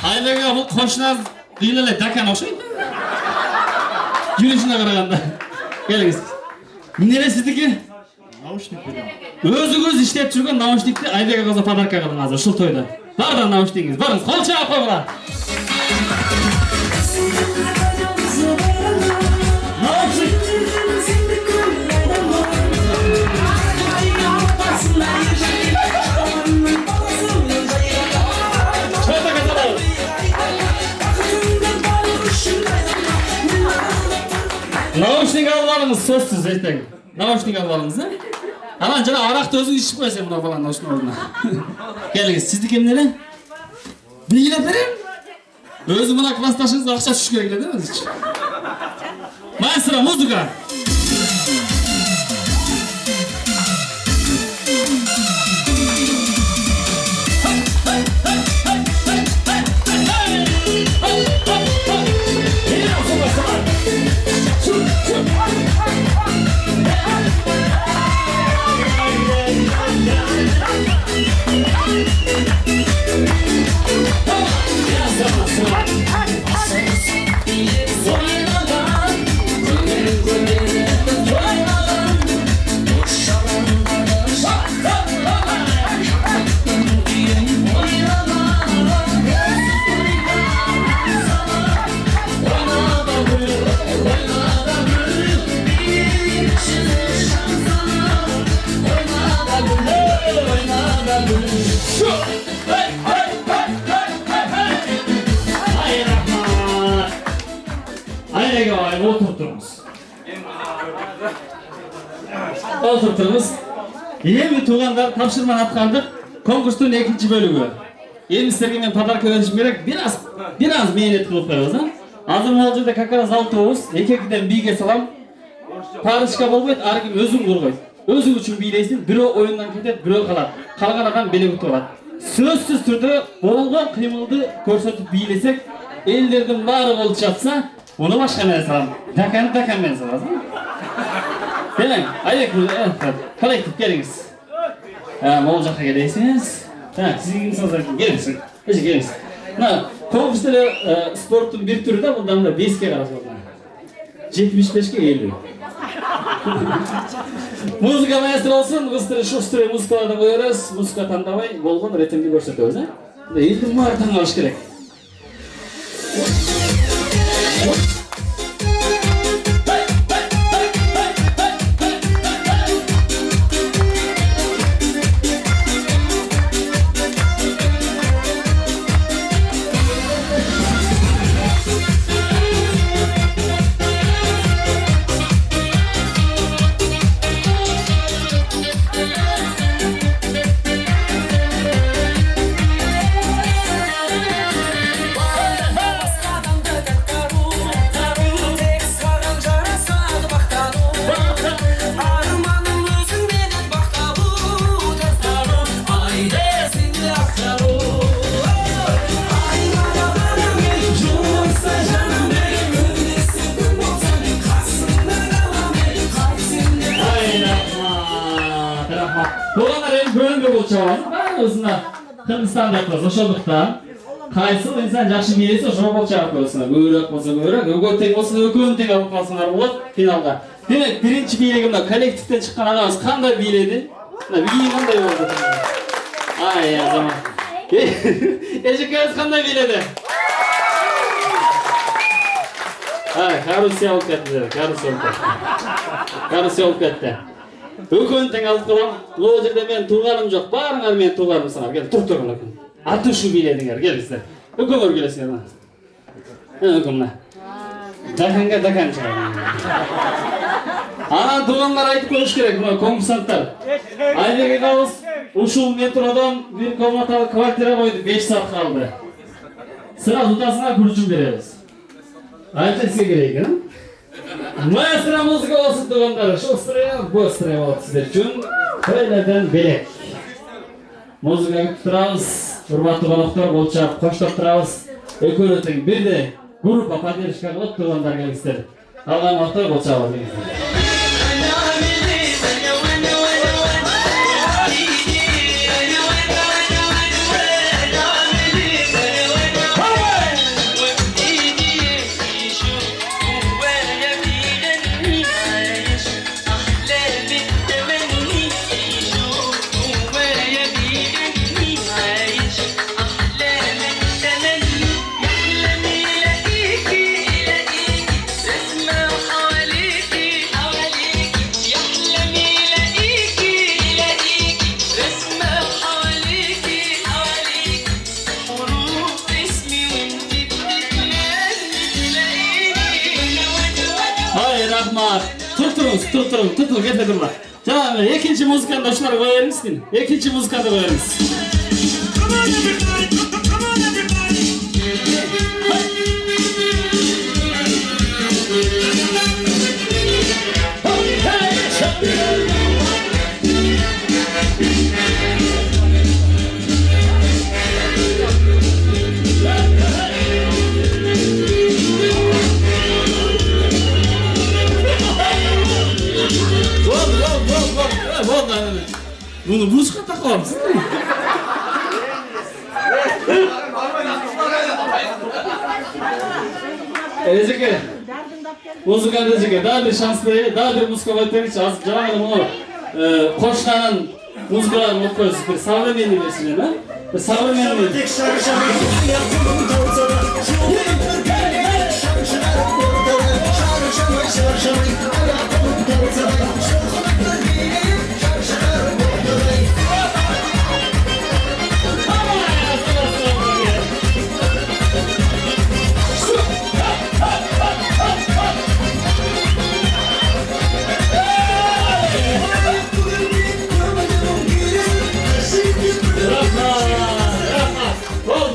Aylaga bu qo'shnilar qiyinlar dakan o'xshaydi. Yurishina qaraganda. Kelingiz. Nere sizniki? Naushnik bilan. O'zingiz ishlab turgan naushnikni Aylaga qo'za podarka qiling hozir shu to'yda. Bardan naushnikingiz. Boring, qo'l chaqib qo'yinglar. Naushnik almalınız sözsüz ertegen. Naushnik almalınız, ha? Aman cana arakta özün içip koyasın buna falan naushnik olduğuna. Geliniz, sizdi kimleri? Bilgilep vereyim. Özü buna klastaşınızda akşa şükür değil mi hiç? Maestro, muzika. Oturturuz. Yeni tuğanlar tapşırman atkandık. Konkursun ikinci bölümü. Yeni sizlerge men padarka verişim gerek. Biraz meynet kılıp koyuyoruz, ha? Hazır olacakta kakara saltığımız. Ekekiden bilge salam. Parışka bolmaydı, arkim özün kurgaydı. Özün üçün bileysin, biri oyundan ketet, biri kalar. Kalgan adam beli kutu olar. Sözsüz türde bolgan kıymıldı körsetip bileysek, ellerden bari olup çatsa, onu başka men salam. Dakan men salam. Gelin, ayık kolektif geliniz. Mol жаққа келесiniz. Sizге kimsiniz zaten? Gelin. Gelin. Konkursları sportun bir türü de bundan da 5'ke karası oldu. 75'ke 50. Muzika maestro olsun, ustri muzikalarda koyarız. Muzika tandabay, bolğun ritimli görsetiyoruz. Eğitim var, tanış gerek. Kırgızstanda yapıyoruz, oşoldukta. Kaysıl insan жақсы билесе, ошо болчу чыгып коесуңар. Көбүрөөк болсо көбүрөөк, өгөн тең болсо өгөн тең алып калсаңар болот финалга. Демек, биринчи бийлегимде коллективден чыккан агабыз кандай бийледи? Мына бийи кандай болду? Ай, азамат. Эжекебиз кандай бийледи? Карусел болуп кетти. Карусел болуп кетти. Өкөнү тең алып калам. Ол жерде мен тууганым жок. Баарыңар менин тууганымсыңар. Кел, туруп тургула. Аты ушу бийледиңер, келиңиздер. Өкөңөр келесиңер мына. Өкөмна. Жакынга дакан чыгар. Анан туугандар айтып коюш керек, мына конкурсанттар. Айбек агабыз ушул метродон бир комнаталык квартира койду, 5 саат калды. Сразу тасыңа күрчүн беребиз. Айта сизге керек, а? Маэстро музыка болсын туугандар. Ушул страя, бу страя болот сиздер үчүн көйлөдөн белек. Музыка күтүп турабыз. Урматтуу коноктор, болчак коштоп турабыз. Экөөнү тең бирде группа поддержка кылып туугандар келиңиздер. Калган уақытта болчак келиңиздер. Tutun, getirdim. Tamam, ikinci muzikani da şunları koyarız ki. İkinci muzikani da koyarız. Bunu muzika takalım. Ezeki. Muzika ezeki. Daha bir şans verir, daha bir muzika verir. Az canım onu. Koşkanın muzikalarını okuyoruz. Bir savremenli versin mi? Bir savremenli.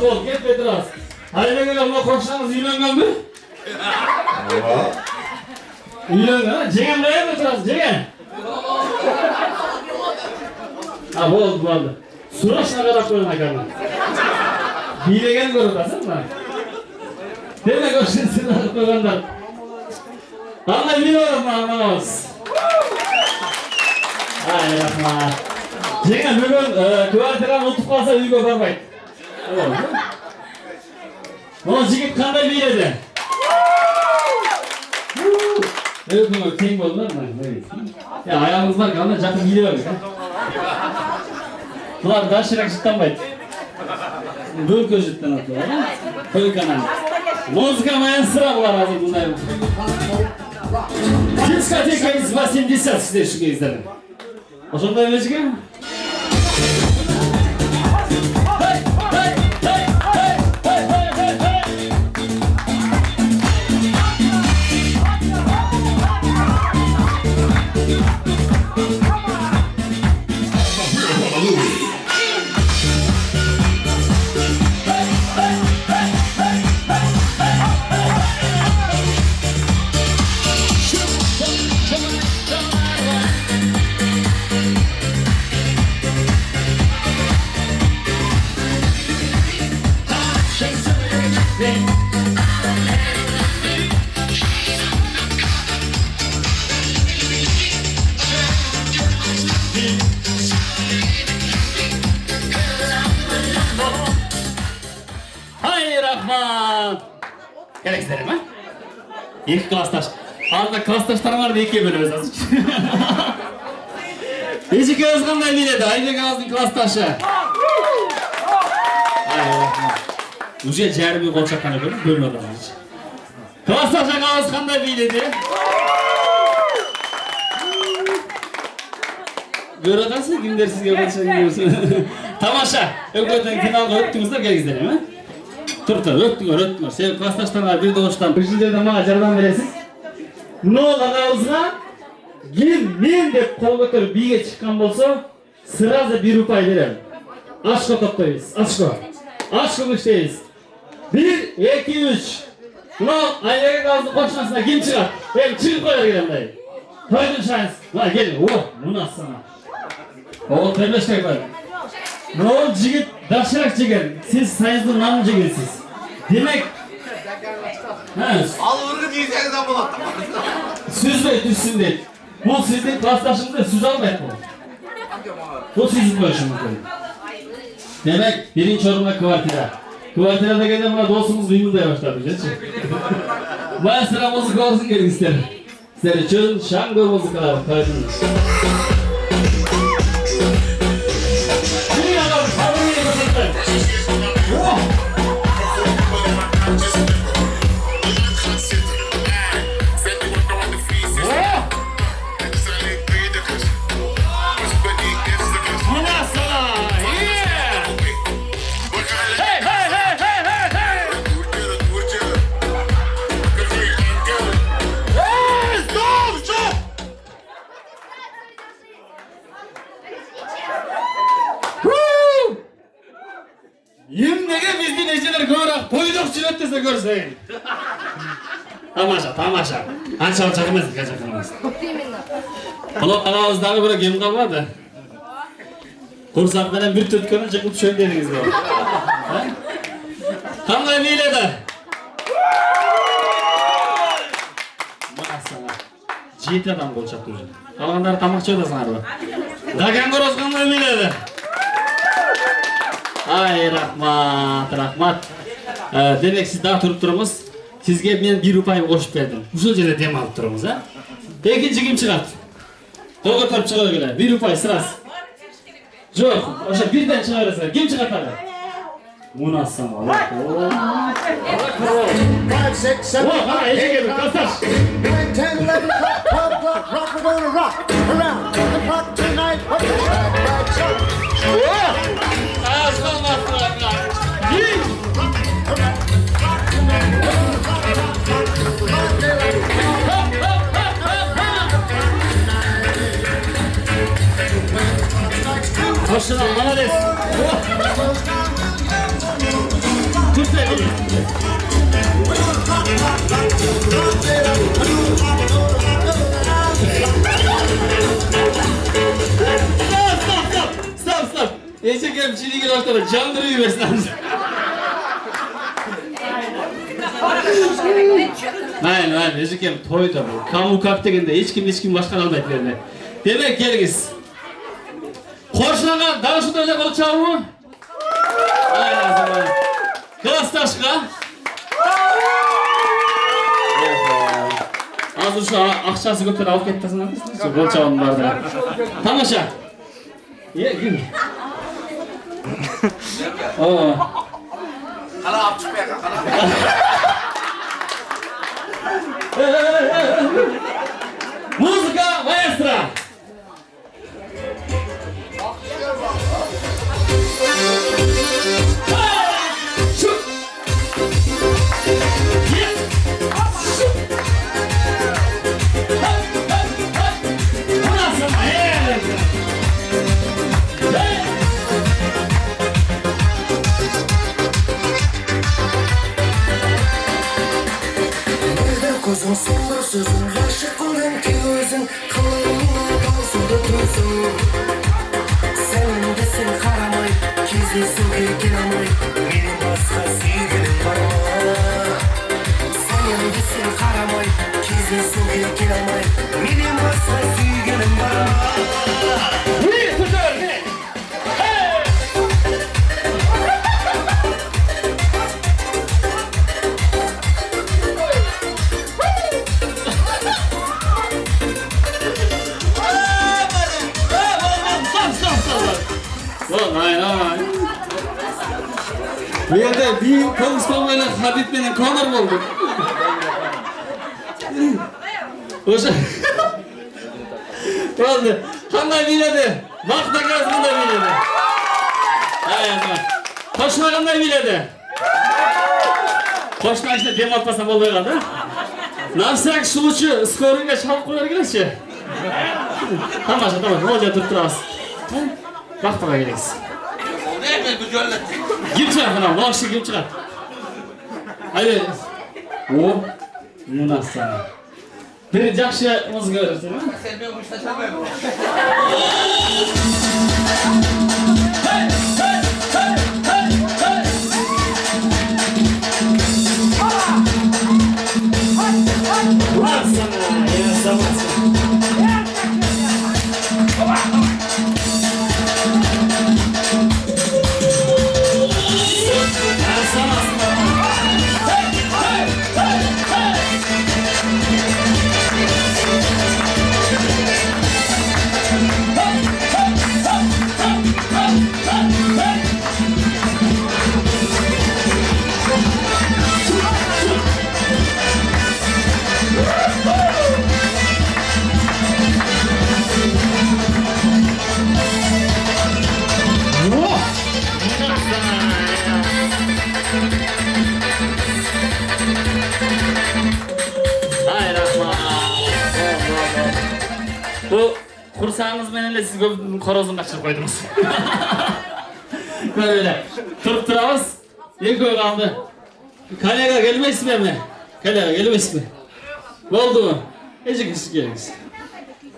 Bol, gel Petras. Aynen öyle, ama koşsanız uyulangan mı? Uyulangan, Cegen ne Petras, Cegen? Ha, bol, Suraşına kadar koyun akarlar. Hilegen görüyorsun mu? Demek o şinsini koyanlar. Allah biliyorum anlamaz. Ay rahmat. Cegen bugün kvartiran unutup kalsa uygu barmaydı. Bunu jigit qanday biladi? Bunu teng bo'ldilar mı? Ya ayağımızlar qanday jaqin bilaverdik. Bular dashirak jittanmaydi. Bu ko'zitdan atlar. Qo'y kanan. Muzika maestro bular hozir bunday. Diskoteka из 80 sizlar shu kezda. O'shanday muzika? Gereksizlerim ha? İlk klastaş. Arada klastaşlarım vardı ikiye bölüyoruz azıcık. Ecik Özkan'dan biledi. Aybek Ağız'ın klastaşı. Uca cerbi koçakkanı bölmedi azıcık. Klastaşa Ağızkan'dan biledi. Göre kalsın kimler sizge konuşan. Tamamşa. Ökmöten finalga öttüңүздөр келиңиздер эми. Өттүңөр. Сен классташтарга бир добуштан биринчи жерден мага жардам бересиз. Мынау агабызга ким мен деп кол көтөрүп бийге чыккан болсо, сразу 1 рупай берем. Ашко топтойбуз. Ашко күчтейбиз. 1, 2, 3. Мынау Айбек агабыздын кошунасына ким чыгат? Эми чыгып коя бергем мындай. Тойдун шайыңыз. Мына келиң. Мына сана. Ол төбөшкөй бар. Мынау жигит дашыраак жеген. Сиз сайыздын намын жегенсиз. Демек, Ал ыргы десеңиз да болот. Сүзбөй түшсүн дейт. Бул сиздин классташыңызды сүз албайт бул. Бул сиздин коюшу мүмкүн. Демек, биринчи орунга квартира. Квартира дегенде мына досуңуз уюмдай баштады, жечи. Маэстро музыка болсун келиңиздер. Сиздер үчүн шаңгы музыкалар коюңуз. Емнеге біздің ежелер көбірек тойдық жүрет десе көрсең. Тамаша. Аншалық жақын емес. Құлы ағауыздағы бір кем қалмады. Құрсақпенен бір төткенін жықып шөң дедіңіз бе? Қандай мейледі? Мақсана. 7 адам қол шақты уже. Қалғандары тамақ жойдасыңар ба? Даган қорос қандай мейледі? Ай, рахмат. Демек, сіз да тұрып тұрыңыз. Сізге мен 1 рупай қошып бердім. Ушул жерде дем алып тұрыңыз, а? Экинчи ким чыгат? Кол көтөрүп чыга бергиле. 1 рупай сырас. Жок, ошо бирден чыга бересиңер. Ким чыгат ага? Мунасам ала. Кара, эчеге бир классташ. 10, 11, 12, rock, we're gonna rock around the clock tonight. Hoşçakalın, молодец. Çok sevdim. Stop. Eşekem çiğdeki dostlara candırıyı versin. Hayır, eşekem toy da bu. Kamu kap degende hiç kim başkan almayıp verme. Demek gelgiz. Koşunaga dağışı da öyle kolu çağı mı? Aynen zaman. Klastaşka. Az şu akşası götür alıp kettasın. Şu kolu çağının vardı. Tamaşa. Ye gün. Oo. Hala apçıpaya kakala. Muzika maestra. Kuzum sundur sözün, aşık oldum ki özün, kılığına dalsıdı tüzün. Senin desin karamay, gizli suge giramay, benim başka sevgilim var mı? Senin desin karamay, gizli suge giramay, benim başka sevgilim var mı? Ay. Bu yerde bir konuşmamayla Habib benim Conor oldu. Oşa. Oldu. Kanday biledi. Vakta gazmında biledi. Hayatım. Koşmağında biledi. Koşmak işte dem atmasa bolmay kaldı. Narsak suluçu skoringa çalıp koyar gelişi. Tamam. Olca turup turabız. Vaktaga kelesiz. Kim çıkar bana? Vakşı kim çıkar? Hadi. O. Nasıl? Bir jakşı mızık öğrensin. Sen ben bu işte çalmayayım. Bu kursağınız menenle siz korozunu kaçırıp koydunuz. Böyle turup turabız. Ne koy kaldı? Kaleye gelmez mi? Kaleye gelmez mi? Oldu mu? Ecik işi geliriz.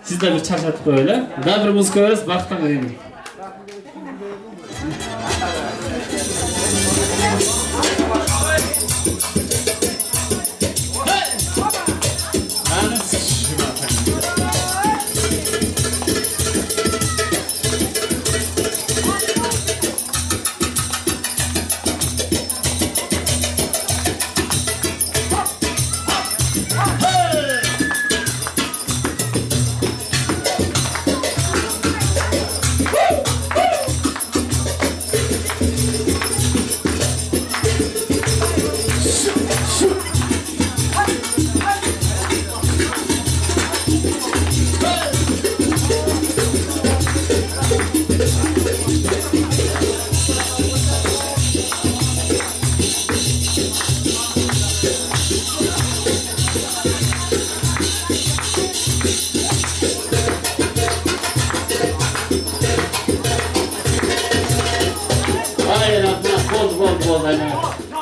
Siz de bir çarşatıp böyle. Daha bir müzik koyarız, baktan edeyim.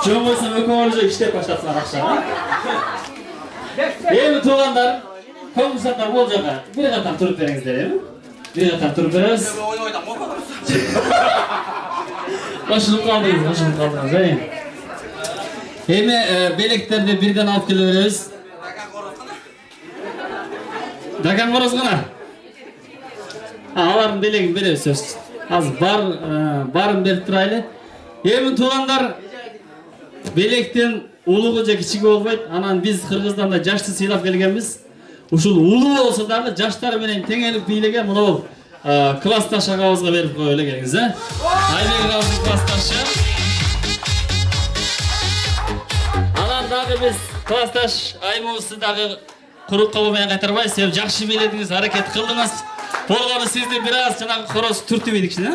Şunu boysan öküm olacak işte başlatsınlar akşama. Eğer tuğanlar, konkursatlar olacak. Bir katan turup veriniz derim. Bir katan turup veririz. Başılıp kaldınız. Hem beleklerinde birden alıp geliyoruz. Dakan korozgana. Aların beleğini veriyoruz söz. Az barın berip turaylı. Hem tuğanlar belekten uluğunca kiçik olmaydı. Anan biz Kırgız'dan jaşты sıylap gelgenmiz. Uşul ulu olsa da jaşlar menen teң elip biylegen muna klasstaş agabızga berip koyup kelingиz, ha? Aybек agabыз klasstaşı. Anan dagы biz klasstaş aymыбызды dagы kurup kalmaya kaytarбай, siz жакшы biylediңиz, hareket kıldınız. Болгону sizde biraz жанагы короз түртүп ийдик, şuna?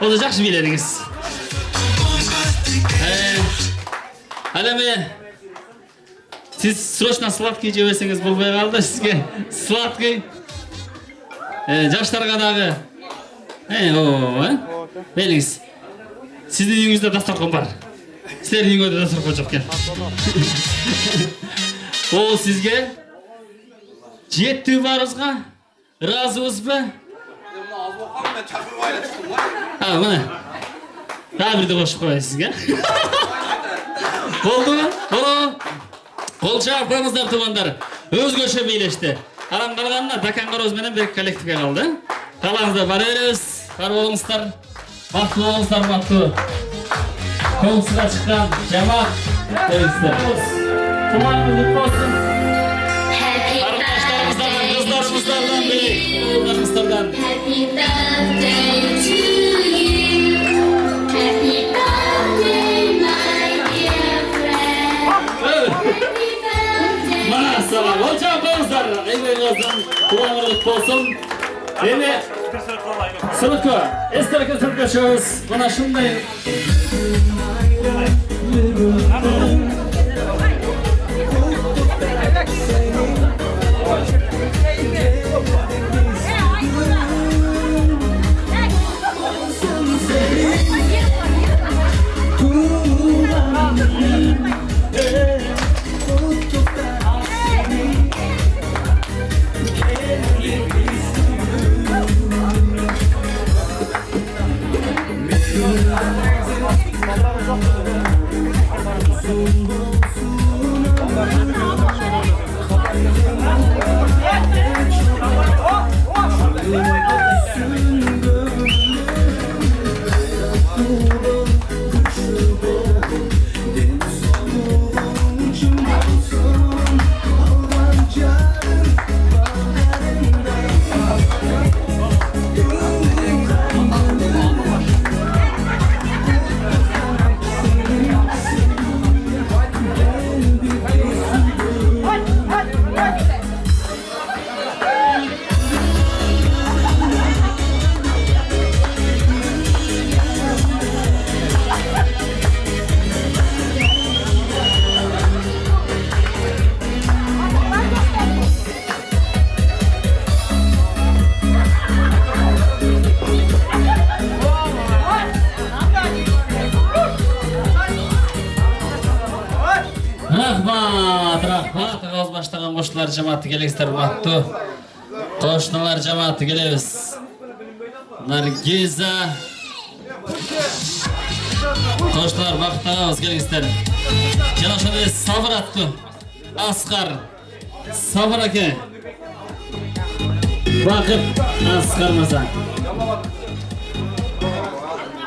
O da жакшы biylediңиz. Aleme, siz срочно сладкий жебесеңиz болбой калды, sizge сладкий. Жаштарга дагы. Белиңиz. Sizdin үйүңүздө дастаркан бар. Силердин үйүңөрдө дастаркан жок экен. Ол sizge жеттүү барыбызга ыраазыбызбы? Мына. Дагы бирди кошуп коеюн sizge. Oldu mu? Kol çağıp koymuzlar tuğanlar. Özgöçe bileşti. Aram kalganına Dakan Koroz menen bir kolektifke kaldı. Kalanızda var öyrüz. Var olunuzlar. Baklı olunuzlar baklı. Konusuna çıkan cemaat. Öyrüzler. Tuğanımız mutlu olsun. Arkadaşlarımızdan, kızlarımızdan biri. Oğullarımızdan. Happy birthday to you. Happy birthday my dear friend. Maşallah. Hocam kızlar. Emeğinizden kulağınız olsun. Beni Sılıkı, esterken sılıkı şahıs. Bana şunday. Rahmat, ağız başlayan qoşular cemaati gelesizler, urmatlı qoşnalar cemaati gelebiz. Nargiza qoşnalar vaqtdan gelesizler. Jana şöyle sabır attı. Asqar sabır aka. Vaqt Asqar masa.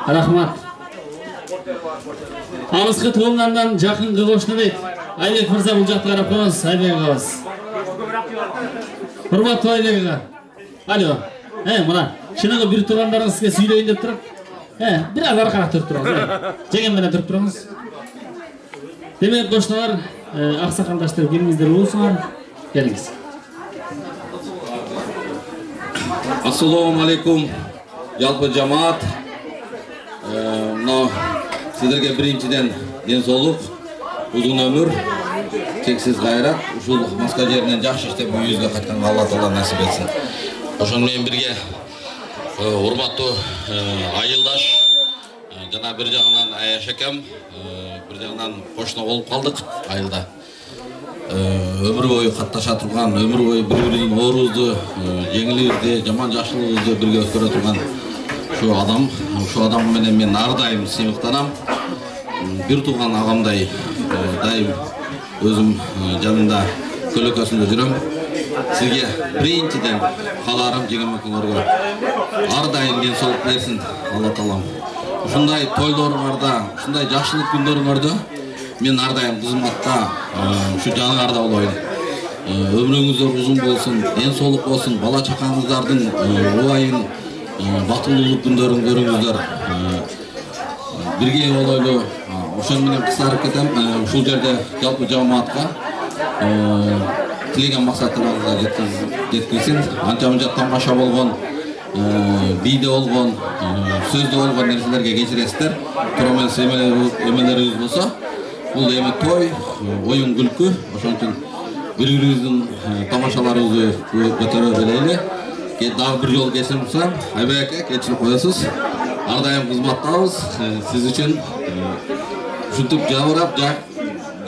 Rahmat. Alысқы туғаннан жақынғы қошны дейді. Айбек мырза бұл жақты қарап қойыңыз, Айбек ағамыз. Құрметті Айбек аға. Алло. Мына шынығы бір туғандарыңыз сізге сөйлейін деп тұрып. Біраз арқарақ тұрып тұрыңыз. Жегенменен тұрып тұрыңыз. Демек қошналар, ақсақалдаштар келіңіздер болсыңар. Келіңіз. Ассалаумағалейкум, жалпы жамаат. Сіздерге біріншіден денсаулық, ұзын өмір, шексіз қайрат, ушул Москва жерінен жақсы іштеп үйізге қайтқанға Алла Тағала нәсіп етсін. Ошонымен бірге урматтуу айылдаш, жана бір жағынан Аяш акам, бір жағынан қошна болып қалдық айылда. Өмір бойы катташа турган, өмір бойы бір-бірінің оорузду, жеңилибизди, жаман жакшылыгыбызды бірге өткөрө турган şu adam менен мен ардайым сыймыктанам. Bir туган агамдай дайым өзүм жанында көлөкөсүндө жүрөм. Сизге биринчиден кааларым жеңемекеңерге ар дайым денсаулык берсин Алла Таалам. Ушундай тойлоруңарда, ушундай жакшылык күндөрүңөрдө мен ар дайым кызматта ушу жаныңарда болоюн. Өмүрүңүздөр узун болсун, денсаулык болсун, бала чакаңыздардын убайын батылдуулук күндөрүн көрүңүздөр. Бирге болойлу. Ошон менен кысарып кетем. Ушул жерде жалпы жамаатка тилеген максаттарыңызга жеткилсин. Анча-мынча тамаша болгон, бийде болгон, сөздө болгон нерселерге кечиресиздер. Тура эмес эмелерибиз болсо, бул эми той, оюн күлкү. Ошон үчүн бири-бирибиздин тамашаларыбызды көтөрө билели. Дагы bir жол кесип турсам, Айбек ака кечирип коесуз. Ар дайым кызматтабыз. Сиз үчүн ушинтип жабырап,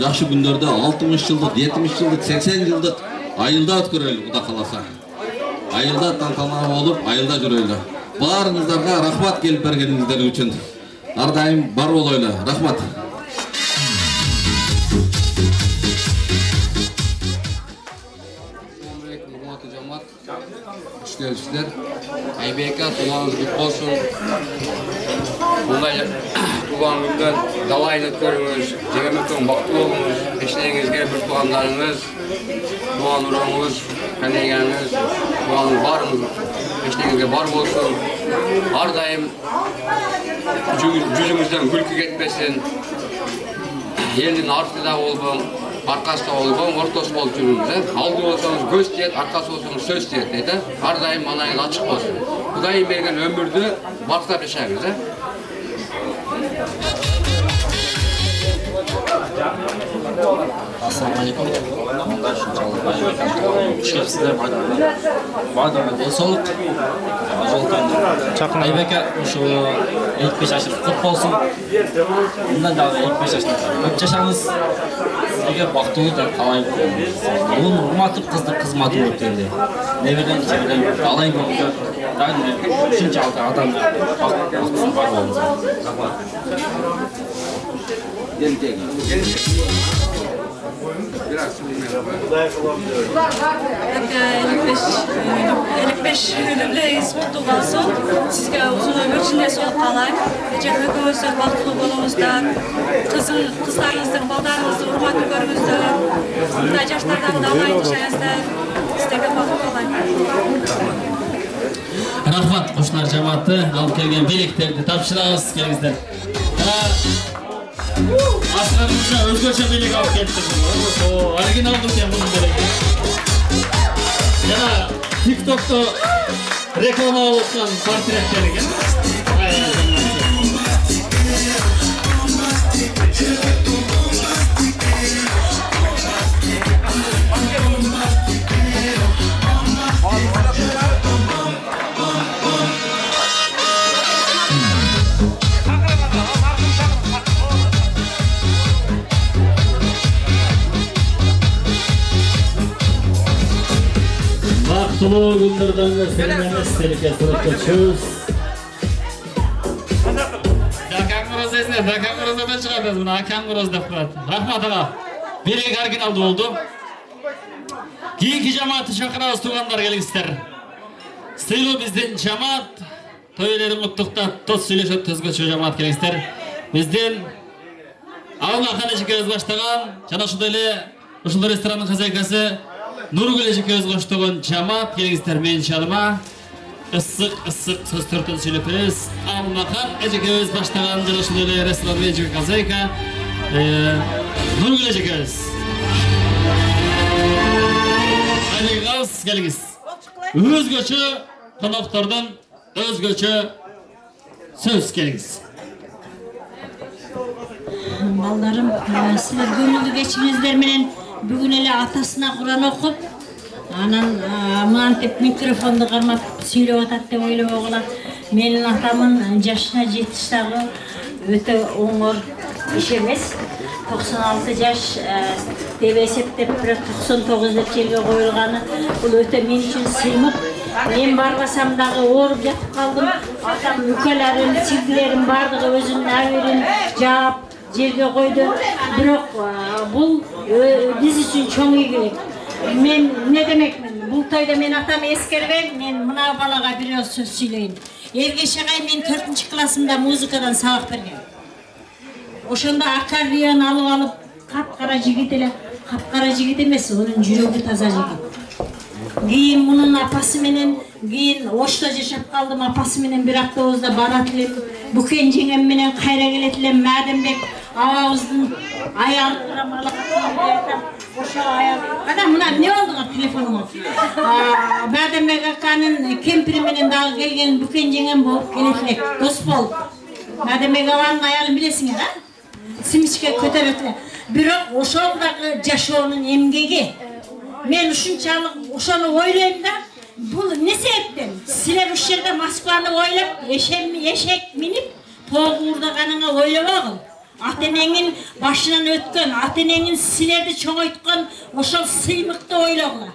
жакшы күндөрдө 60 жылдык, 70 жылдык, 80 жылдык айылда өткөрөлү, Кудай кааласа. Айылда тантана болуп, айылда жүрөлү. Баарыңыздарга рахмат келип бергениңиздер үчүн. Ар дайым бар болойлу. Рахмат. Görüşler. Aybeka tuğanız kutlu olsun. Bunday tuğan günden dalayını görünüz, Cegemek'ten baktı olunuz, eşliğinizge bir tuğanlarınız, tuğan uğrağınız, kanegeniniz, tuğanız varınız, eşliğinizge var olsun. Her daim yüzümüzden gülkü gitmesin, elin artıda olun, arkasında olun, ortası bol жүріңіз. Алды olsanız göz diyet, arkası olsanız söz diyet dedi. Her daim manayız açık olsun. Kudayım bergen ömürdü baktap yaşayınız. Assalamualaikum. Sizler bardağına densoluk. Joltan. Aybeke şu 75 yaşlık kut olsun. Bundan da 75 yaşlık. Öp yaşanız. Sizге baktığınız da kalayım. Onun urmatı kızdı kızmatı öptürdü. Neverden içeriden alayım öptü. Daha önce üçüncü altı adam baktığınız var olmuş. Biraz 55 ülümleyiz mutlu olsun. Sizge uzun ömür içinde solup kalayım. Gece kökümüzden baktığı bolumuzdan, kızlarınızdan, baldarınızdan, hurmatlı görünüzden, bunday yaşlardan da alayın işinizden, sizge baktığı kalayım. Rahmat qo'shnilar jamoati olib kelgan beleklarni topshiramiz kelingizlar. Asrarimizni o'zgacha belek olib keltirdik. Original ekan buning belegi. Yana TikTokda reklama olayotgan portretlar ekan. Sulu günlerden ve seninle tehlikesini geçiyoruz. Dakangrozadan çıkartıyoruz bunu. Akangrozda fırat. Rahmat ağa. Belek originalda oldu. Keyinki cemaati çakırağız tuğanlar gelingizler. Sıylı bizden cemaat. Toyları mutlulukta toz söyleşip tözgöçü cemaat gelingizler. Bizden Avlakan eşikeriz başlagan. Jana şuday restoranın hazaykası. Nurgül eşikeriz başlagan cemaat gelingizler men şalıma. Isık söz törtün söyleperiz. Avlakan eşikeriz başlagan. Jana şuday restoranın eşik hazayka. Nurgül eşikeriz. Aliğaz gelingiz. Özgöçü konaklardan özgöçü söz geliniz. Ballarım, sizler gönüllü geçimizler menen bugün ele atasına Kur'an okup anan mantep mikrofonda karmak söylep atat dep oylop oğlan. Menin atamın yaşına 70 dağı öte oңор iş emes. 96 yaş dep esептеп, бірақ 99 деп жерге коюлганы бул өтө мен үчүн сыймык. Мен барбасам дагы ооруп жатып калдым. Атам үкөлөрүм, сиңдилерим бардыгы өзүнүн абийирин жаап жерге койду. Бирок бул биз үчүн чоң ийгилик. Мен эмне демекмин? Бул тойдо мен атам эскербейм. Мен мына балага бир сөз сүйлөйүн. Эргеш агай мен 4-классымда музыкадан сабак берген. Ошондо аккордеон алып капкара жигит эле, капкара жигит эмес, онун жүрөгү таза жигит. Кийин мунун апасы менен, кийин Ошто жашап калдым, апасы менен бир автобузда барат элем. Букен жеңем менен кайра келет элем, Мадембек абабыздын аялы рамалак. Ошо аял. Када мына эмне болду телефонума? Мадембек аканын кемпири менен дагы келген Букен жеңем болуп келет элек. Дос болуп. Мадембек абанын аялын билесиңер, а? Симичке көтөрөт эле. Бирок ошолдагы жашоонун эмгеги мен ушунчалык ошону ойлойм да, бул эмне себептен? Силер ушул жерде Москваны ойлоп, эшек минип, тоого уурдаганыңа ойлобогул. Ата-энеңин башынан өткөн, ата-энеңин силерди чоңойткон ошол сыймыкты ойлогула.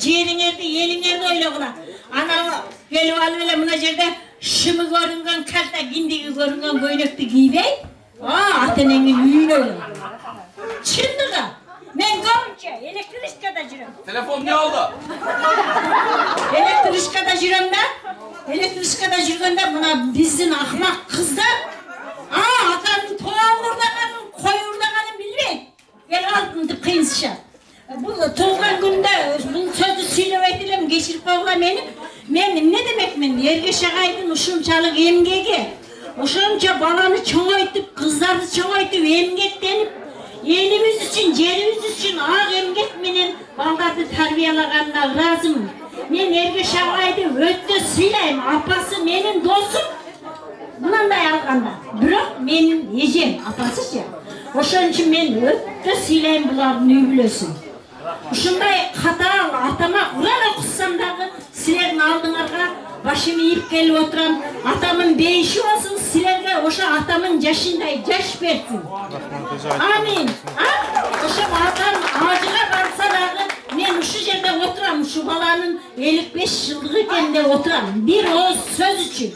Жериңерди, элиңерди ойлогула. Ана келип алып эле мына жерде шымы көрүнгөн калта, киндиги көрүнгөн көйнөктү кийбей, ата-энеңин үйүн ойло. Чындыгы. Men görünce elektrikada жүрөм. Telefon ne oldu? Elektrikada жүрөm да. Elektrikada жүргөндө мына биздин акмак кыздар атанын тоогун урдаганын, кой урдаганын билбейт. Келип алып кыйынсышат. Бул туулган күндө бул сөздү сүйлөбөйт элем, кечирип койгула мени. Мен эмне демекмин? Эргеш агайдын ушунчалык эмгеги, ошончо баланы чоңойтуп, кыздарды чоңойтуп, эмгектенип, elimiz için, yerimiz için ağ emgek menen balдарды тарбиялаганына ыраазымын. мен Эргеш агайды өтө сыйлайм. Апасы менин досум. Мынандай алганда. Бирок менин эжем, апасычы. Ошон үчүн мен өтө сыйлайм булардын үй бүлөсүн. Ушундай катаал атама Куран окусам дагы силердин алдыңарга башым ийип келип отурам. Атамын бейиши болсун, силерге ошо атамын жашындай жаш берсин. Амин. Ошо атам ажыга барса дагы мен ушу жерде отурам, ушу баланын 55 жылдыгы экенде отурам. Бир ооз сөз үчүн.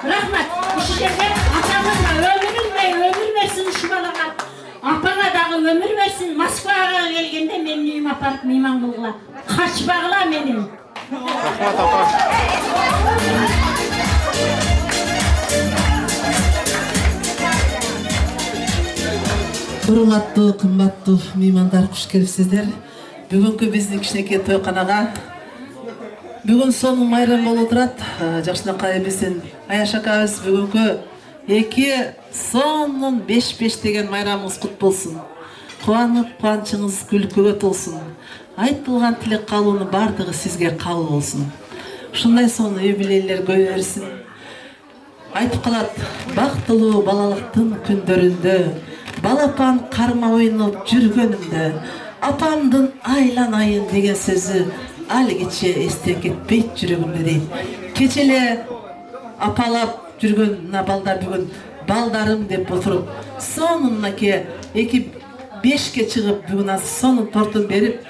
Рахмат. Ушу жерде атамын өмүр берсин ушу балага. Апага дагы өмүр берсин. Москвага келгенде менин үйүмө апарып мейман кылгыла. Качпагыла менен. Рахмат апа. Урматтуу, кымбаттуу меймандар, куш келипсиздер. Бүгүнкү биздин кичинекей тойканага бүгүн сонун майрам болуп турат. Жакшынакай биздин Аяш акабыз бүгүнкү 2/5 деген майрамыңыз кут болсун. Кубанып, кубанычыңыз күлкүгө толсун. Айтылган тилек калууну бардыгы сизге кабыл болсун. Ушундай сонун юбилейлер көбөйсүн. Айтып калат, бактылуу балалыктын күндөрүндө, балапан карма ойноп жүргөнүмдө, апамдын айланайын деген сөзү алгиче эстен кетпейт жүрөгүмдө дейт. Кече эле апалап жүргөн мына балдар бүгүн балдарым деп отуруп, сонун мынакей 2/5ке чыгып бүгүн азыр сонун тортун берип,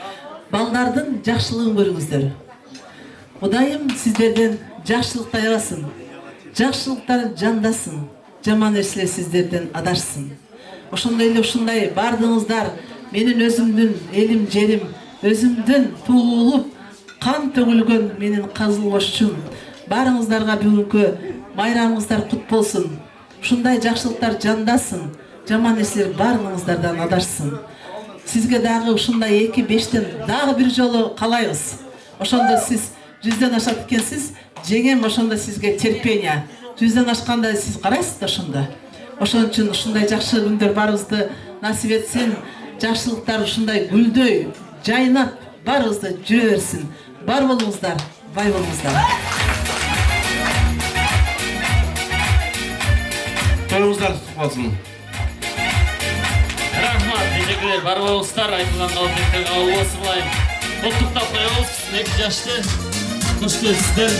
балдардын жакшылыгын көрүңүздөр. Кудайым сиздерден жакшылык таябасын. Жакшылыктар жандасын. Жаман нерселер сиздерден адашсын. Ошондой эле ушундай бардыңыздар менин өзүмдүн элим жерим, өзүмдүн туулуп кан төгүлгөн менин Казыл Кошчум. Барыңыздарга бүгүнкү майрамыңыздар кут болсун. Ушундай жакшылыктар жандасын. Жаман нерселер барыңыздардан адашсын. Сизге дагы ушундай 2/5тен дагы бир жолу каалайбыз. Ошондо сиз 100ден ашат экенсиз, жеңем ошондо сизге терпение. 100ден ашканда сиз карайсыз да ошондо. Ошон үчүн ушундай жакшы күндөр барыбызды насип этсин. Жакшылыктар ушундай гүлдөй, жайнап барыбызды жүрө берсин. Бар болуңуздар, бай болуңуздар. Тоюңуздар болсун. Рахмат, тежекелер, бар болуңуздар, айтылган калыптын кабыл болсун булайын. Коттуктап коебуз, 2 жашты. Куш келипсиздер.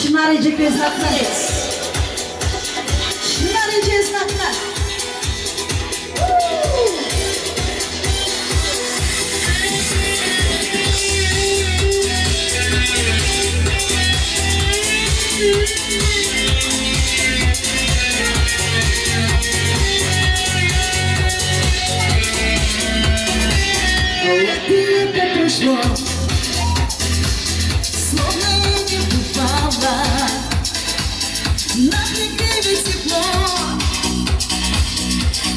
Çınar Ece Köznaklar. Çınar Ece Köznaklar. это прошло, словно и не бывало. Нас не греет тепло,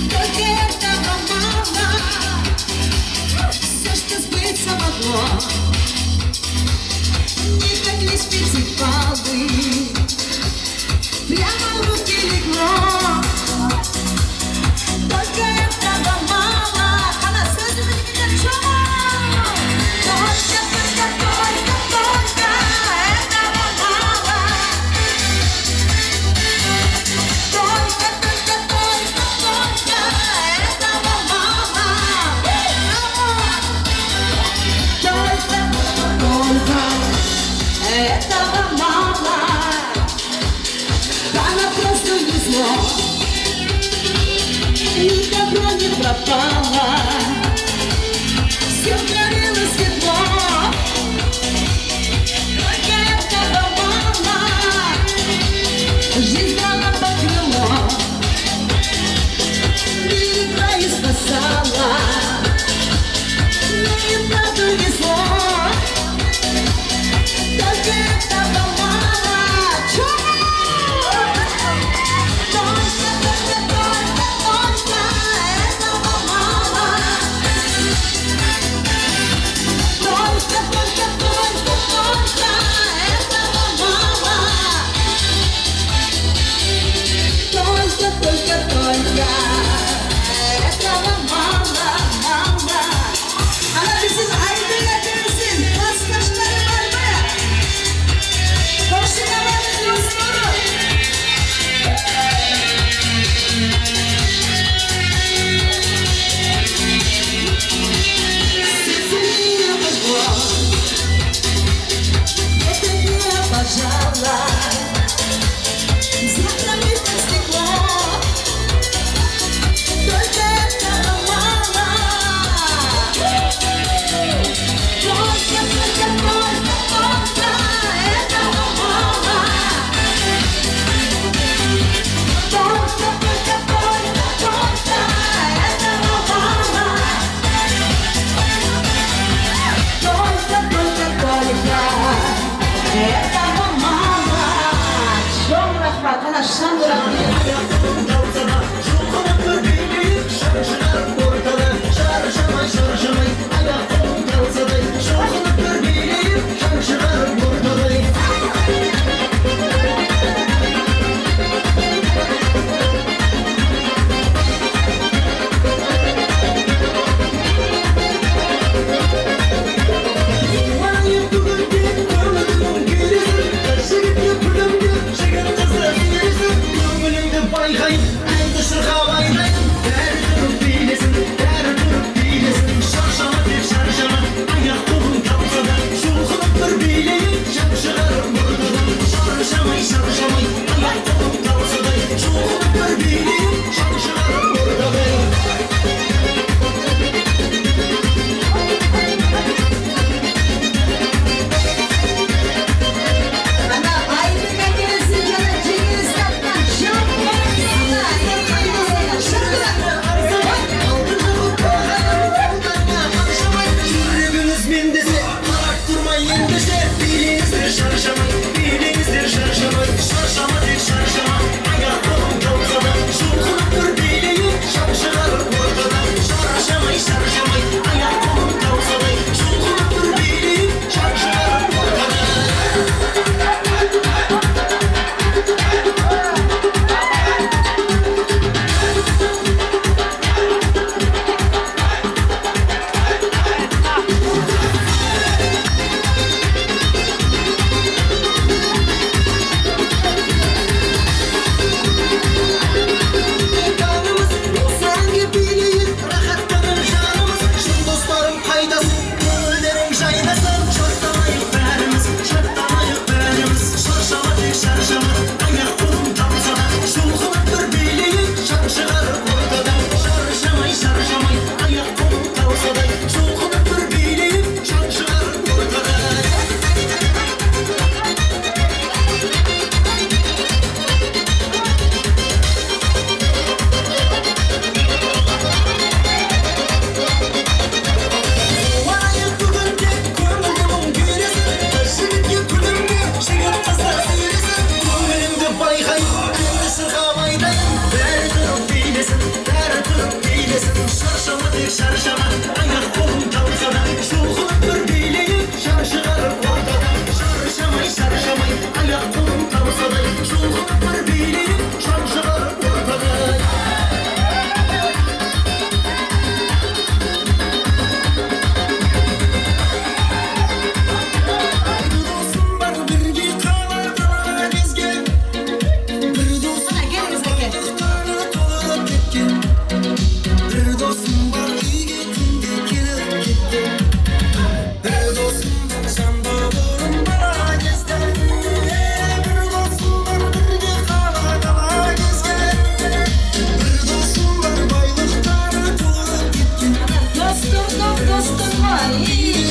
только этого мало. Все, что сбыться могло, не хотели спить баллы, прямо в руки легло. Только этого мало. Она сразу на меня чё? Только этого мало. Только этого мало. Этого мало. Она просто не зло, и добро не пропало. Всем горело светло, только этого мало. Жизнь дала под крыло, берегла и спасала. Мне и правда везло, только этого мало. Только этого мало.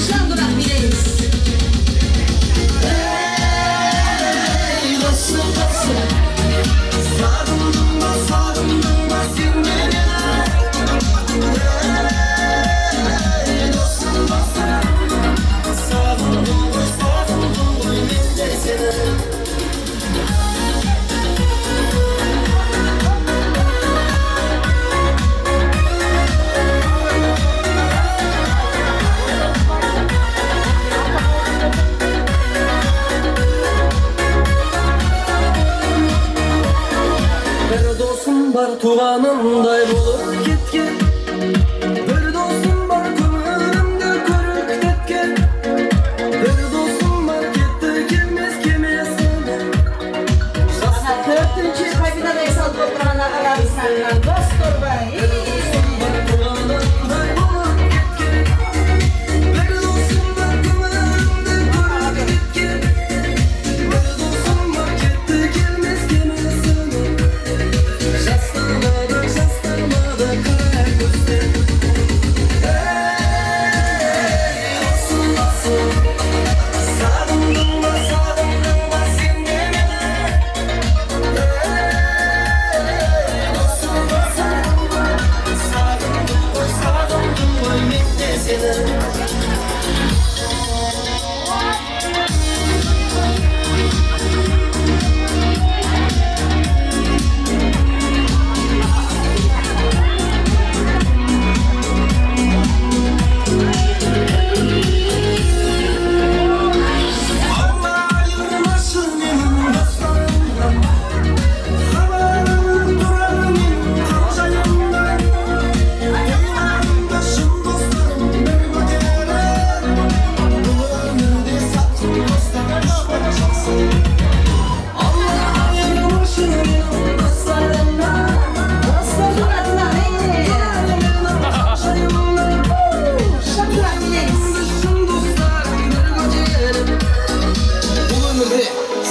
Şandırak bileyiz. Ey dostum dostum, sağdımdın mı sen beni? Ey dostum dostum, sağdımdın mı ben de seni? Bir dostum var tuğanımday bulup gitken, bir dostum var kömürümde körük tetken, bir dostum var ketdi kelmez kemesine. Dörtüncü kabinede salып отырған ағаларымыздан достор бар.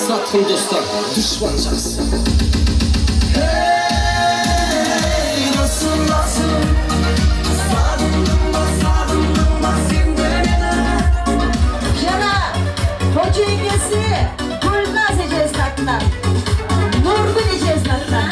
Satın dostlar, düşman çaksın. Hey dostum dostum, sağdımdın mı sen beni? Jana, hoca yengesi Gülnaz Ecezlat'tan, Nurgül Ecezlat'tan.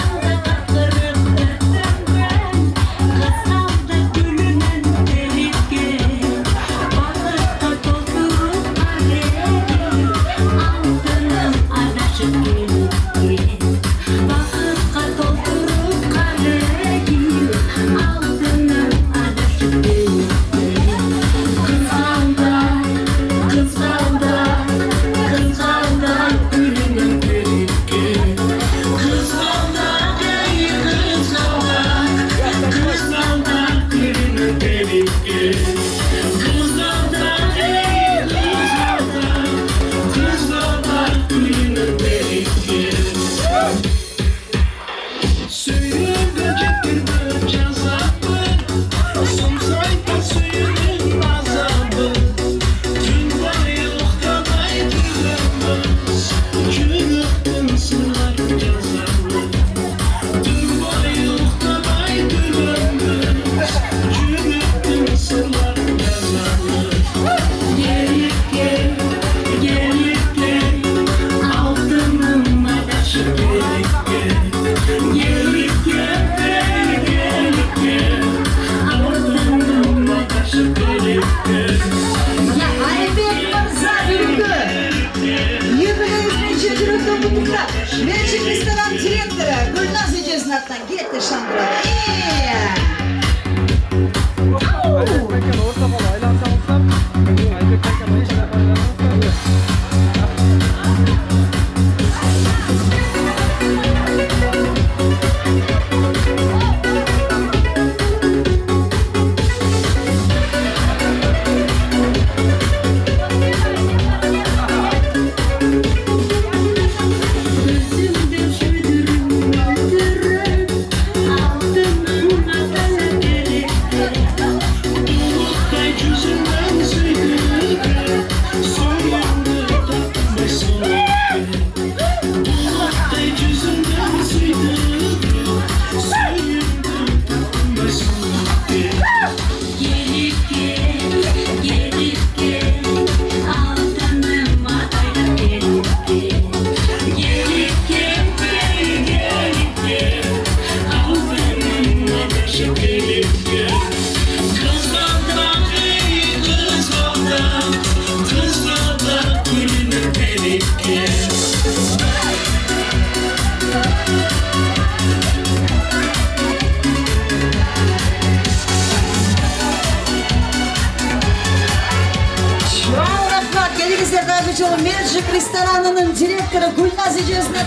Mençik restoran direktörü Gülnaz Ecezlat'tan gitti Şandıra. Gelip gel, жол Меджик ресторанының директоры Гүлназ Ижесіне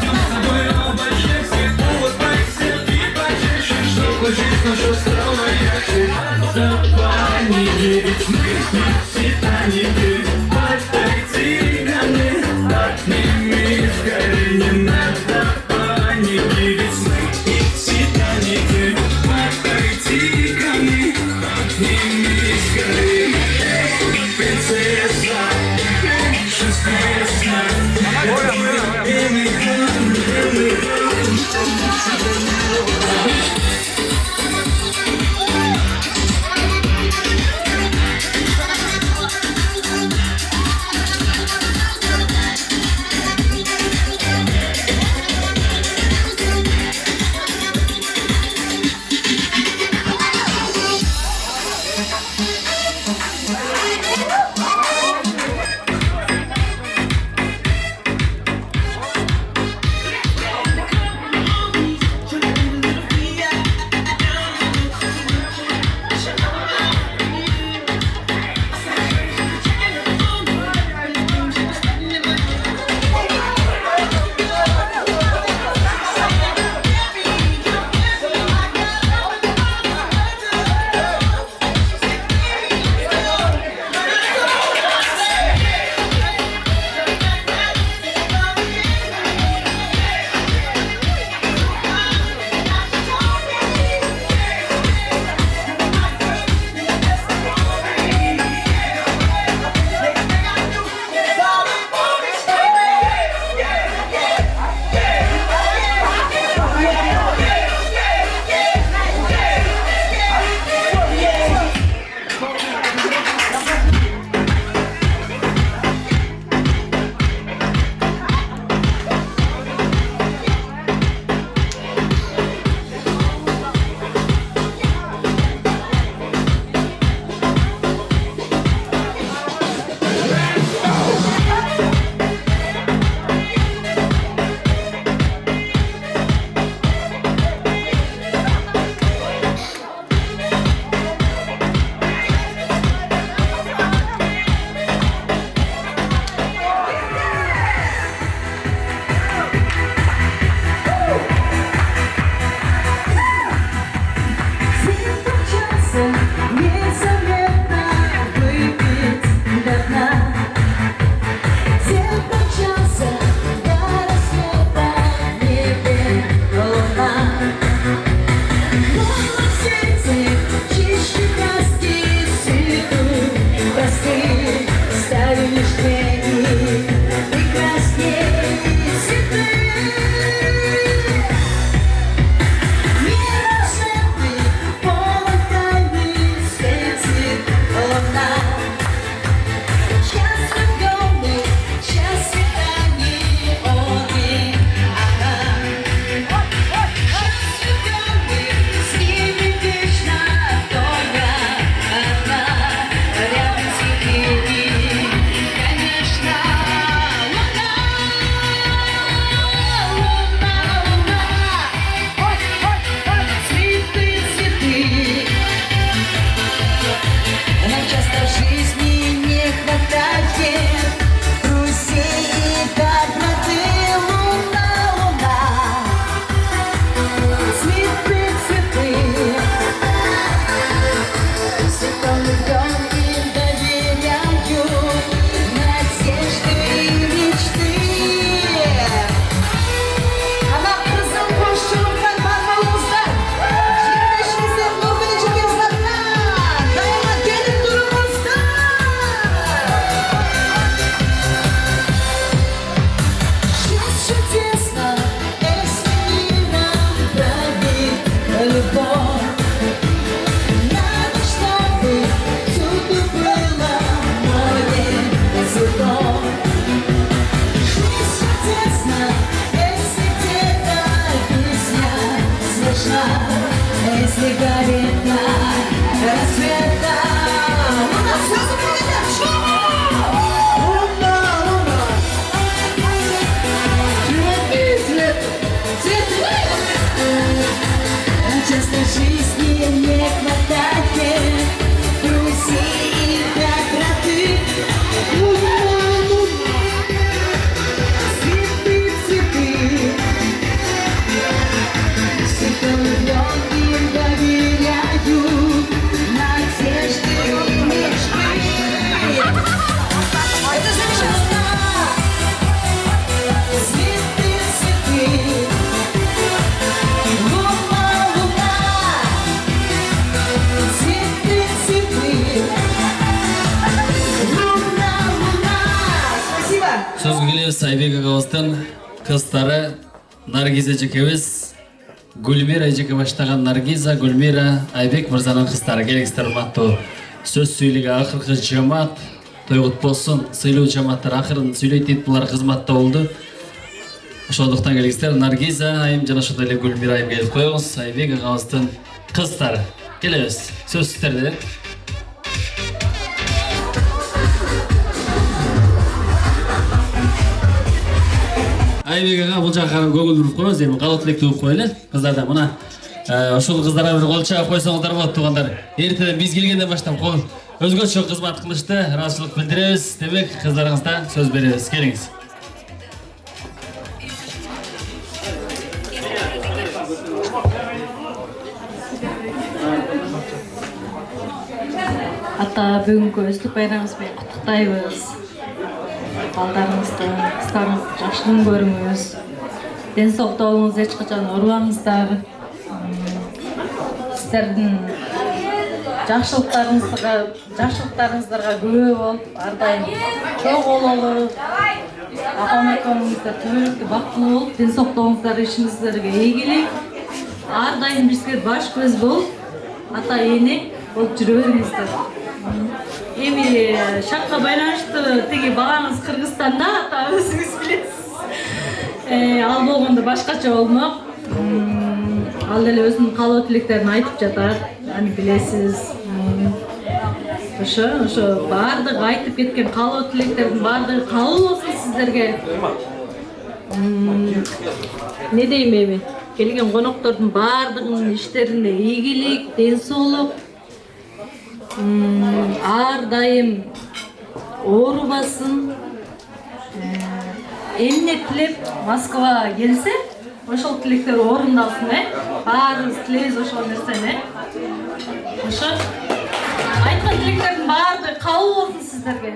келебиз Айбек агабыздын кыздары Наргиза эжекебиз. Гүлмира эжеке баштаган Наргиза, Гүлмира, Айбек мырзанын кыздары. Келиңиздер, урматтуу сөз сүйлөгөн акыркы жамаат тойгут болсун. Сыйлуу жамааттар акырын сүйлөйт дейт, булар кызматта болду. Ошондуктан келиңиздер, Наргиза айым жана ошондой эле Гүлмира айым келип коюңуз. Айбек агабыздын кыздары. Келебиз. Сөз сиздерде. Айбек ага бул жака көңүл буруп коебуз, эми калоо тилекти угуп коелу. Кыздарда мына ошол кыздарга бир кол чаап койсоңуздар болот, туугандар. Эртеден биз келгенден баштап кол өзгөчө кызмат кылышты. Ыраазычылык билдиребиз. Демек, кыздарыңызга сөз беребиз. Келиңиз. Ата бүгүнкү өстүк байрамыңыз менен куттуктайбыз. Балдарыңызды, кыздарыңызды жакшы күн көрүңүз. Ден соолугуңузду эч качан оорубаңыздар. Сиздердин жакшылыктарыңыздарга күбө болуп, ар дайым чоң бололу. Апам экөөңүздөр түбөлүктүү бактылуу болуп, ден соолугуңуздар ишиңиздерге ийгилик. Ар дайым бизге баш көз болуп, ата эне болуп жүрө бериңиздер. Эми шартка байланыштуу тиги балаңыз Кыргызстанда, ата өзүңүз билесиз. Ал болгондо башкача болмок. Ал деле өзүнүн каалоо тилектерин айтып жатат. Аны билесиз. Ошо баардыгы айтып кеткен каалоо тилектердин баардыгы кабыл болсун сиздерге. Не дейм эми? Келген коноктордун баардыгынын иштерине ийгилик, ден соолук. Ар дайым оорубасын. Эмне тилеп Москва келсе, ошол тилектер орундалсын, баарыбыз тилейбиз ошол нерсени. Ошо айткан тилектердин баардыгы кабыл болсун сиздерге.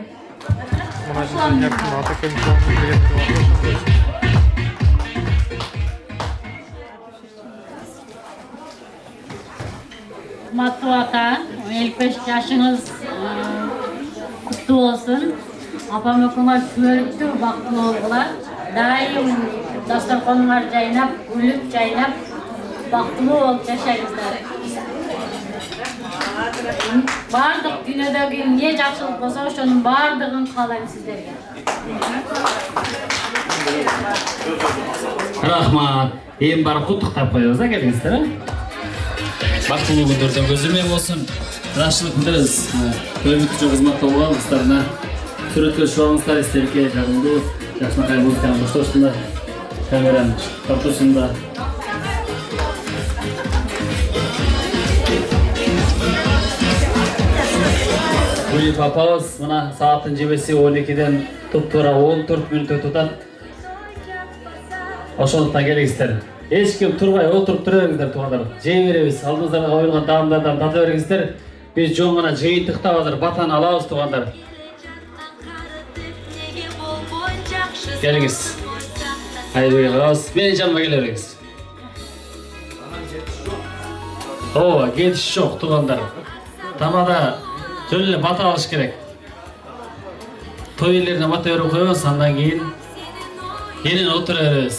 Урматтуу ата, 55 жашыңыз куттуу болсун. Апам экөөңөр түбөлүктүү бактылуу болгула. Дайым дасторконуңар жайнап, күлүп жайнап, бактылуу болуп жашайсыздар. Бардык дүйнөдөгү эмне жакшылык болсо, ошонун бардыгын каалайм сиздерге. Рахмат. Эми барып куттуктап коебуз, келиңиздер. Бактылуу күндөрдө көзүмө болсун. Ыраазычылык билдиребиз. Көбүкчө кызматта болгон кыздарына сүрөткө чыгыңыздар, эстеликке жагымдуу, жакшынакай музыканы баштоосунда, камераны тартуусунда. Гүлип апабыз мына сааттын жебеси 12-ден туп-туура 14 мүнөт өтүп атат. Ошондуктан келиңиздер. Эч ким турбай отуруп тура бериңиздер, туугандар. Жей беребиз, алдыңыздарга коюлган таамдардан тата бериңиздер. Биз жөн гана жыйынтыктап азыр батаны алабыз, туугандар. Келиңиз. Айбек агабыз, менин жаныма келе бериңиз. Ооба, кетиш жок, туугандар. Тамада жөн эле бата алыш керек. Той элерине бата берип коебуз, андан кийин отура беребиз.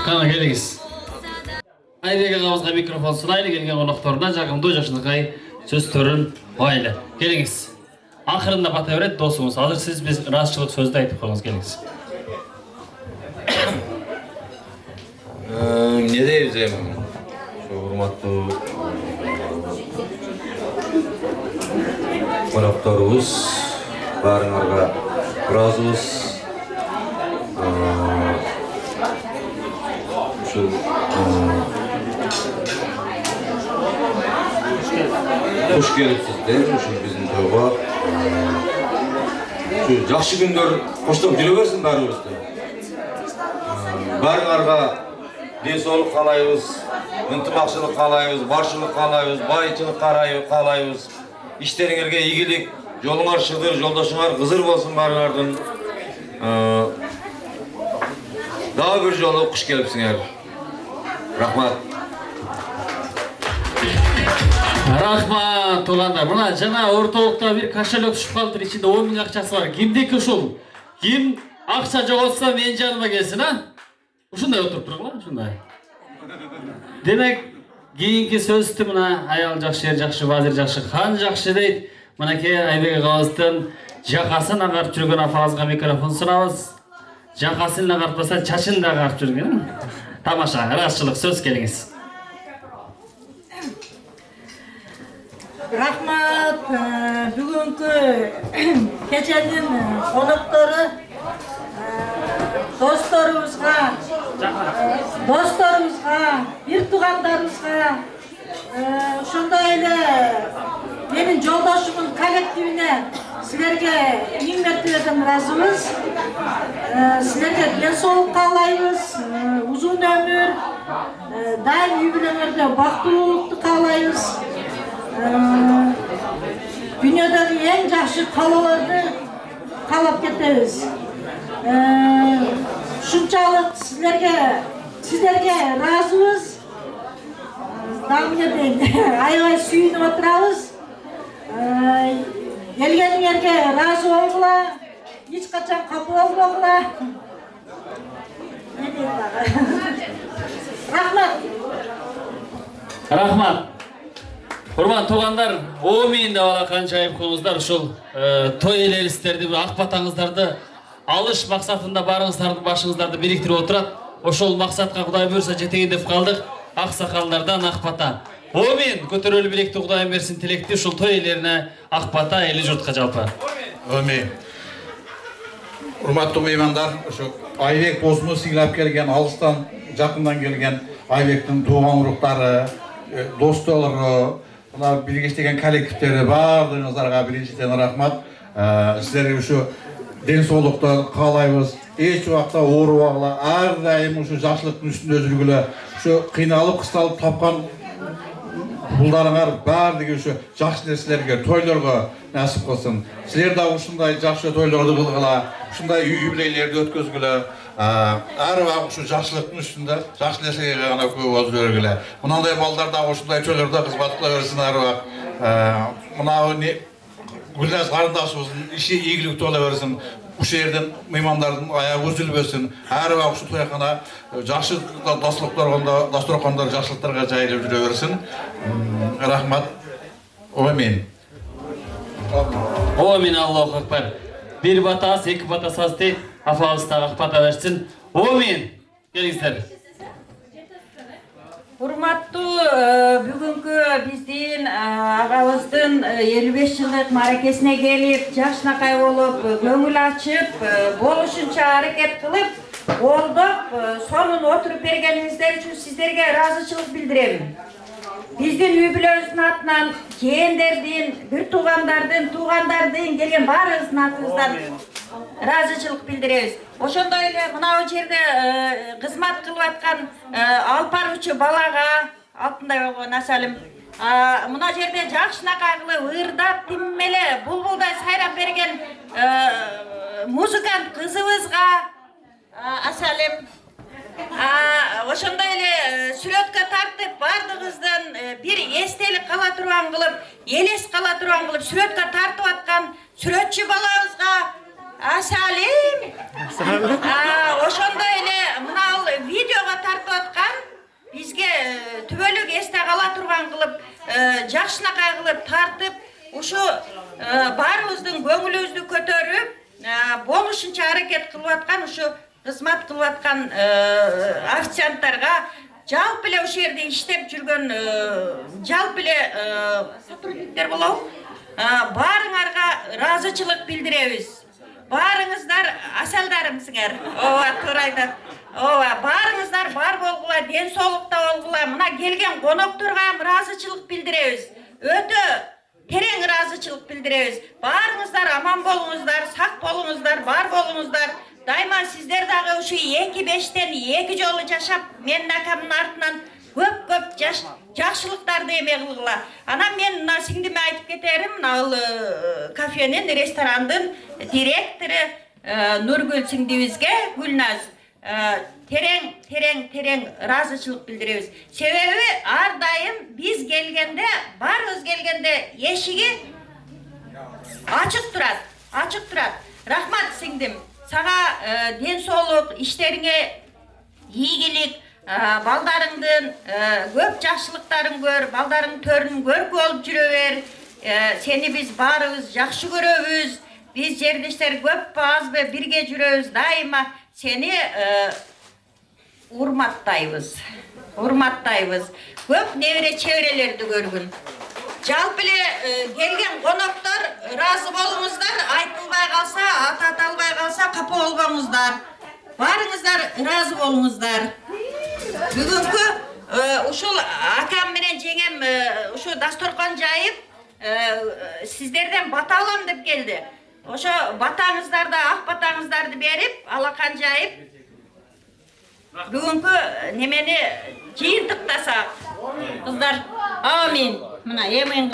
Кана келиңиз. Айбек агабызга микрофон сунайлы, келген конокторуна жагымдуу жакшынакай сөздөрүн коелу. Келиңиз. Акырында бата берет досуңуз. Азыр сиз биз ыраазычылык сөздү айтып коюңуз, келиңиз. Не дейбиз эми? Урматтуу конокторубуз, баарыңарга ыраазыбыз. Hoş gelipsizler, uşul bizim toyga. Şu жақсы күндөр коштоп жүрө берсин баарыбызды. Баарыңарга ден соолук каалайбыз, ынтымакчылык каалайбыз, барчылык каалайбыз, байчылык каалайбыз. Иштериңерге ийгилик, жолуңар шыдыр, жолдошуңар кызыр болсун баарыңардын. Дагы бир жолу куш келипсиңер. Рахмат. Рахмат, туугандар. Мына жана ортолукта бир кошелек түшүп калыптыр, ичинде 10 000 акчасы бар. Кимдики ушул? Ким акча жоготса мен жаныма келсин, а? Ушундай отуруп тургула, ушундай. Демек, кийинки сөздү мына аял жакшы, эр жакшы, вазир жакшы, хан жакшы дейт. Мынакей Айбек агабыздын жакасын агарып жүргөн апабызга микрофон sunabыз. Жакасын агартпаса, чачын да агарып жүргөн. Тамаша, ыраазычылык сөз келиңиз. Рахмат, бүгүнкү кеченин коноктору досторубузга, бир туугандарыбызга, ошондой эле менин жолдошумдун коллективине силерге миң мертебеден ыраазыбыз. Силерге ден соолук каалайбыз, узун өмүр, дайым үй-бүлөңөрдө бактылуулукту каалайбыз. Dünyadagi eng yaxshi kalolарды kalab ketemiz. Şunçalık sizlerge razımız. Dağımda deyin, aygay suyunu oturabız. Gelgen yerge razı olgula, hiç kaçan kapı olgula. Ne diyeyim bana? Rahmat. Rahmat. Урман туугандар, оомин деп ала канча айыпкыңыздар ушул той элелистерди, ак батаңыздарды алыш максатында барыңыздардын башыңыздарды бириктирип отурат. Ошол максатка Кудай буйрса жетейин деп калдык. Ак сакалдардан ак бата. Оомин, көтөрөлү билекти Кудайым берсин тилекти ушул той элерине, ак бата эли журтка жалпы. Оомин. Урматтуу меймандар, ушу Айбек босму сыйлап келген, алыстан, жакындан келген Айбектин тууган уруктары, достолору, билгиштеген коллективтери баардыгыңыздарга биринчиден рахмат. Силерге ушу ден соолукту каалайбыз. Эч убакта оорубагыла, ар дайым ушу жакшылыктын үстүндө жүргүлө. Ушу кыйналып, кысталып тапкан пулдарыңар баардыгы ушу жакшы нерселерге, тойлорго насип кылсын. Силер да ушундай жакшы тойлорду кылгыла, ушундай юбилейлерди өткөзгүлө. Ар убак ушу жакшылыктын үстүндө жакшы нерсеге гана көп болуп жүргүлө. Мындай балдар да ушундай чөйлөрдө кызмат кыла берсин ар убак. Мына Гүлназ карындашыбыздын иши ийгиликтүү боло берсин. Ушул жерден меймандардын аягы үзүлбөсүн. Ар убак ушу тойкана жакшы дасторкондор жакшылыктарга жайылып жүрө берсин. Рахмат. Амин. Амин, Аллаху акбар. Bir bata az, iki bata saz değil. Afağız da ак bata versin. Амин. Келиңиздер. Урматтуу бүгүнкү биздин агабыздын 55 жылдык маракесине келип, жакшынакай болуп, көңүл ачып, болушунча аракет кылып, колдоп, сонун отуруп бергениңиздер үчүн сиздерге ыраазычылык билдирем. Биздин үй-бүлөбүздүн атынан, кээндердин, бир туугандардын келген баарыбыздын атыбыздан ыраазычылык билдиребиз. Ошондой эле мына жерде кызмат кылып аткан алпарчу балага, алтындай болгон Асалим, мына жерде жакшынакай кылып ырдап, тиммеле булбулдай сайрап берген музыкант кызыбызга Асалим, ошондой эле сүрөткө тартып бардыгыбыздан бир эстелик кала турган кылып, элес кала турган кылып сүрөткө тартып аткан сүрөтчү балабызга Асалим, ошондой эле мына видеого тартып аткан, бизге түбөлүк эсте кала турган кылып, жакшынакай кылып тартып, ушу баарыбыздын көңүлүбүздү көтөрүп, болушунча аракет кылып аткан ушу кызмат кылып аткан официанттарга, жалпы эле ушул жерде иштеп жүргөн жалпы эле сотрудниктер болобу? Баарыңарга ыраазычылык билдиребиз. Баарыңыздар асалдарымсыңар. Ооба, туура айтат. Ооба, баарыңыздар бар болгула, ден соолукта болгула. Мына келген конокторго ыраазычылык билдиребиз. Өтө терең ыраазычылык билдиребиз. Баарыңыздар аман болуңуздар, сак болуңуздар, бар болуңуздар. Дайма сиздер дагы ушу 2-5тен 2 жолу жашап, менин акамдын артынан көп жакшылыктарды эме кылгыла. Анан мен мына сиңдиме айтып кетерим, ал кафенин, ресторандын директору Нургүл сиңдибизге, Гүлназ, tereң ыраазычылык билдиребиз. Себеби ар дайым биз келгенде, баарыбыз келгенде эшиги ачык турат. Рахмат сиңдим. Сага ден соолук, иштериңе ийгилик, балдарыңдын көп жакшылыктарын көр, балдарың төрүн көркү болуп жүрө бер. Сени биз баарыбыз жакшы көрөбүз. Биз жердештер көппү азбы бирге жүрөбүз. Дайыма сени урматтайбыз. Көп небере чеберелерди көргүн. Жалпы эле келген коноктор ыраазы болуңуздар, айтылбай калса, аталбай калса капа болбоңуздар. Барыңыздар ыраазы болуңуздар. Бүгүнкү ушул акам менен жеңем ушу дасторкон жайып сиздерден бата алам деп келди. Ошо батаңыздарды, ак батаңыздарды берип, алакан жайып бүгүнкү немени жыйынтыктасак. Кыздар, амин. Мына эмен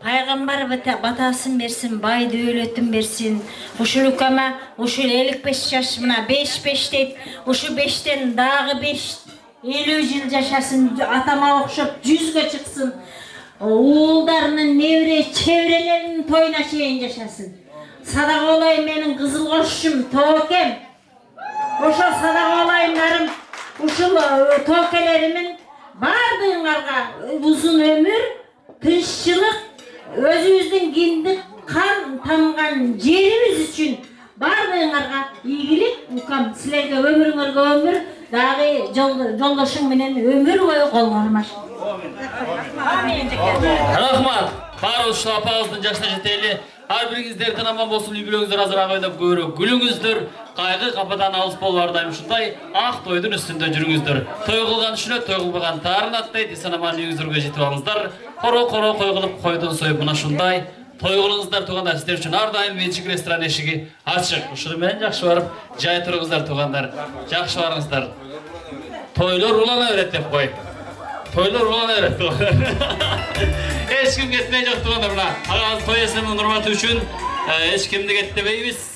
пайгамбар батасын берсин, бай дөөлөтүн берсин. Ушул укама, ушул 55 жаш, мына 5 дейт. Ушу 5тен дагы 5 50 жыл жашасын, атама окшоп 100гө чыксын. Уулдарынын небере чеберелеринин тоюна чейин жашасын. Садага олайым менин кызыл кошчум, тоокем. Ошо садага олайымдарым, ушул тоокелеримин бардыгыңарга узун өмүр, тынччылык, өзүбүздүн киндик кан тамган жерибиз үчүн бардыгыңарга ийгилик, укам, силерге өмүрүңөргө өмүр, дагы жолдошуң менен өмүр бою кол кармаш. Рахмат. Барыбыз ушул апабыздын жашына жетели. Ар бириңиздердин аман болсун, үй-бүлөңүздөр азыраак ойноп көбүрөөк күлүңүздөр. Кайгы кападан алыс болуп ардайым ушундай ак тойдун үстүндө жүрүңүздөр. Той кылган үшүнө, той кылбаган таарын аттайт. Исанаман үйүңүздөргө жетип алыңыздар. Коро кой кылып койдон союп мына ушундай той кылыңыздар туугандар. Сиздер үчүн ар дайым Менчик ресторан эшиги ачык. Ушуну менен жакшы барып жай туруңуздар туугандар. Жакшы барыңыздар. Тойлор улана берет деп кой. Toylar ulan evet. Hiç kim gitmeyecek tuğanlar buna. Ağız toy esenin hurmatı üçün hiç kimde gitmeyimiz.